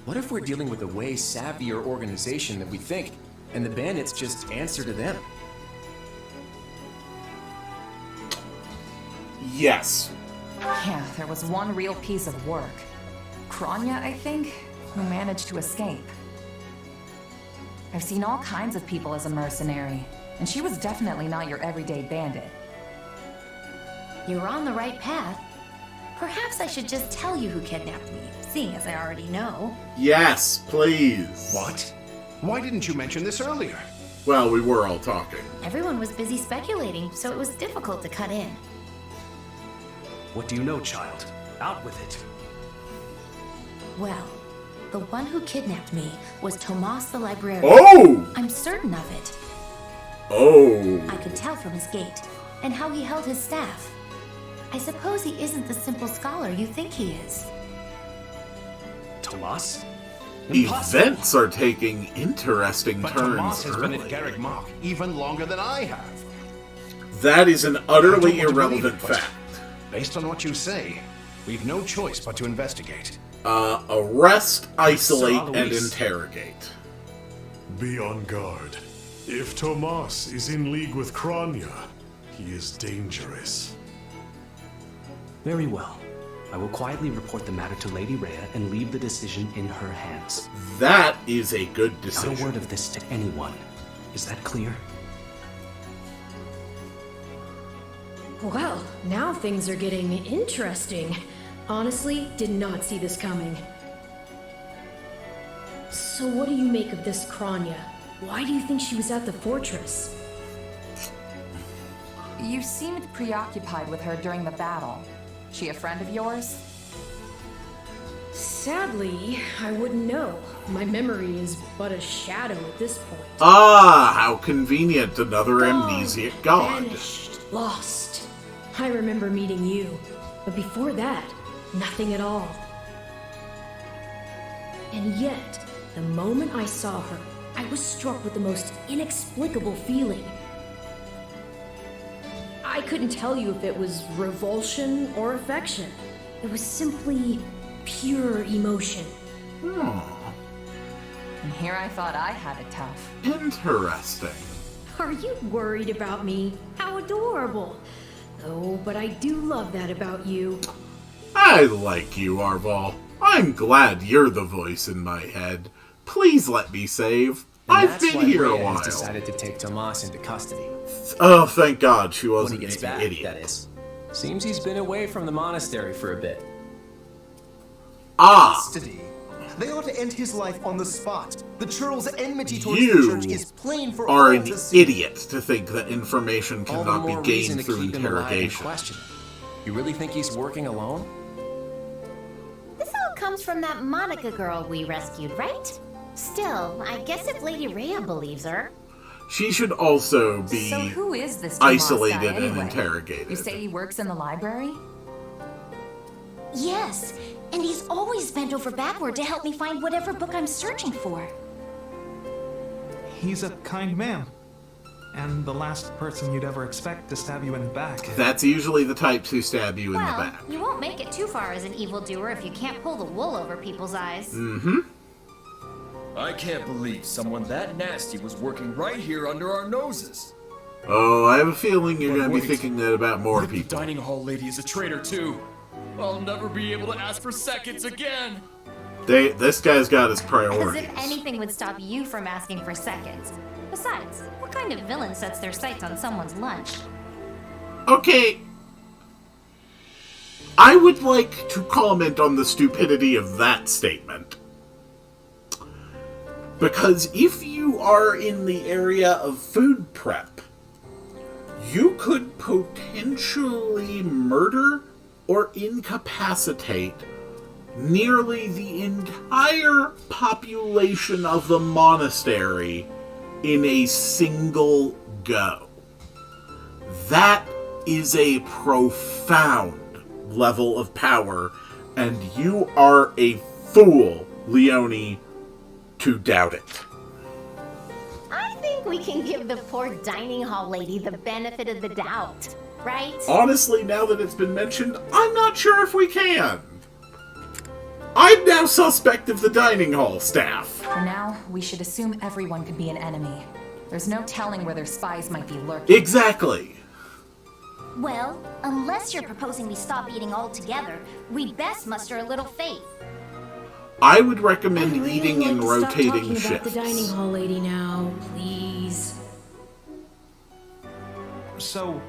What if we're dealing with a way savvier organization than we think, and the bandits just answer to them? Yes. Yeah, there was one real piece of work. Kronya, I think, who managed to escape. I've seen all kinds of people as a mercenary, and she was definitely not your everyday bandit. You're on the right path. Perhaps I should just tell you who kidnapped me, seeing as I already know. Yes, please. What? Why didn't you mention this earlier? Well, we were all talking. Everyone was busy speculating, so it was difficult to cut in. What do you know, child? Out with it. Well, the one who kidnapped me was Tomas the librarian. Oh! I'm certain of it. Oh. I could tell from his gait, and how he held his staff. I suppose he isn't the simple scholar you think he is. Tomas? Events are taking interesting But turns Tomas has been early. at Garreg Mach even longer than I have. That is an I utterly don't want to irrelevant believe it, but fact. Based on what you say, we've no choice but to investigate. Arrest, isolate, and Alois. interrogate. Be on guard. If Tomas is in league with Kronya, he is dangerous. Very well. I will quietly report the matter to Lady Rhea and leave the decision in her hands. That is a good Not decision. a word of this to anyone. Is that clear? Well, now things are getting interesting. Honestly, did not see this coming. So what do you make of this Kronya? Why do you think she was at the fortress? You seemed preoccupied with her during the battle. She a friend of yours? Sadly, I wouldn't know. My memory is but a shadow at this point. Ah, how convenient. Another amnesiac god. Vanished, lost. I remember meeting you, but before that, nothing at all. And yet, the moment I saw her, I was struck with the most inexplicable feeling. I couldn't tell you if it was revulsion or affection. It was simply pure emotion. And here I thought I had it tough. Interesting. Are you worried about me? How adorable. Oh, but I do love that about you. I like you, Arval. I'm glad you're the voice in my head. Please let me save. I've been here a while. Decided to take Tomas into custody. Oh, thank God she wasn't when he gets an back, idiot. that is. Seems he's been away from the monastery for a bit. Custody. They ought to end his life on the spot. The churl's enmity towards the church is plain for are all an to see. idiot to think that information All the cannot more be reason gained to through keep him alive and interrogation. question him. You really think he's working alone? This all comes from that Monica girl we rescued, right? Still, I guess if Lady Rhea believes her. She should also be So who is this Tomas isolated guy, and anyway? interrogated. You say he works in the library? Yes, and he's always bent over backward to help me find whatever book I'm searching for. He's a kind man. And the last person you'd ever expect to stab you in the back. That's usually the types who stab you in the Well, back. you won't make it too far as an evildoer if you can't pull the wool over people's eyes. Mm-hmm. I can't believe someone that nasty was working right here under our noses. Oh, I have a feeling you're But going to be wait. thinking that about more What if the people. dining hall lady is a traitor too? I'll never be able to ask for seconds again. This guy's got his As priorities. if anything would stop you from asking for seconds. Besides, what kind of villain sets their sights on someone's lunch? Okay. I would like to comment on the stupidity of that statement. Because if you are in the area of food prep, you could potentially murder or incapacitate nearly the entire population of the monastery in a single go. That is a profound level of power, and you are a fool, Leone, to doubt it. I think we can give the poor dining hall lady the benefit of the doubt, right? Honestly, now that it's been mentioned, I'm not sure if we can. I'm now suspect of the dining hall staff. For now, we should assume everyone could be an enemy. There's no telling where their spies might be lurking. Exactly. Well, unless you're proposing we stop eating altogether, we best muster a little faith. I would recommend eating in Stop rotating talking about shifts. the dining hall lady now, please. So,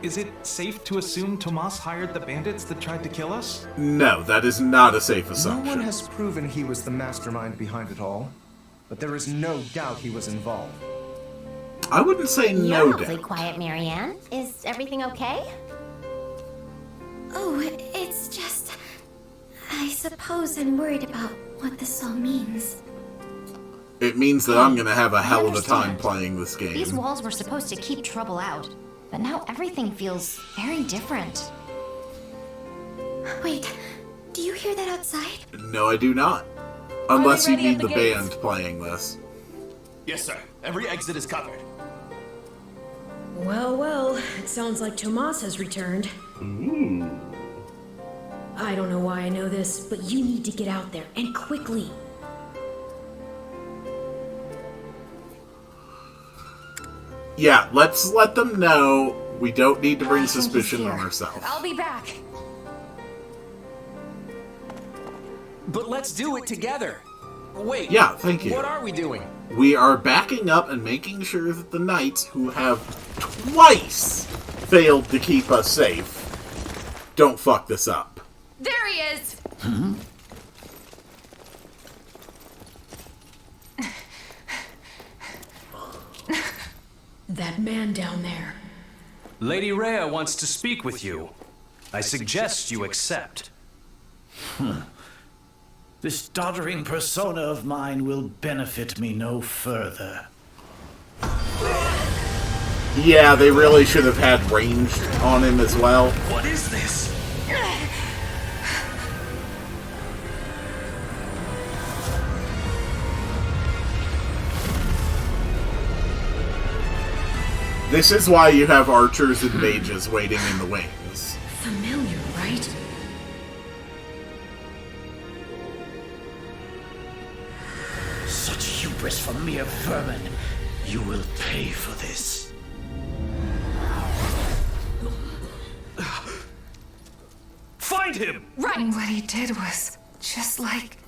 is it safe to assume Tomas hired the bandits that tried to kill us? No, that is not a safe No assumption. one has proven he was the mastermind behind it all, but there is no doubt he was involved. I wouldn't say You're no awfully doubt. quiet, Marianne. Is everything okay? Oh, it's just... I suppose I'm worried about what this all means. It means that I'm going to have a hell of a time playing this These game. walls were supposed to keep trouble out, but now everything feels very different. Wait, do you hear that outside? No, I do not. Unless you ready at need the the gates? band playing this. Yes, sir. Every exit is covered. Well, well, it sounds like Tomas has returned. Ooh. I don't know why I know this, but you need to get out there, and quickly. Yeah, let's let them know we don't need to bring suspicion on Here. ourselves. I'll be back. But let's do it together. Wait. Yeah, thank you. What are we doing? We are backing up and making sure that the knights, who have twice failed to keep us safe, don't fuck this up. There he is! That man down there. Lady Rhea wants to speak with you. I suggest you accept. This doddering persona of mine will benefit me no further. Yeah, they really should have had range on him as well. What is this? This is why you have archers and mages waiting in the wings. Familiar, right? warriors for mere vermin. You will pay for this. Find him! Right. What he did was just like...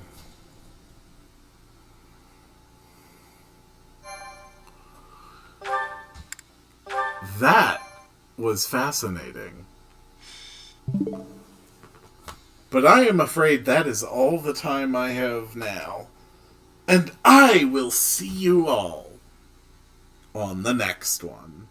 That was fascinating. But I am afraid that is all the time I have now. And I will see you all on the next one.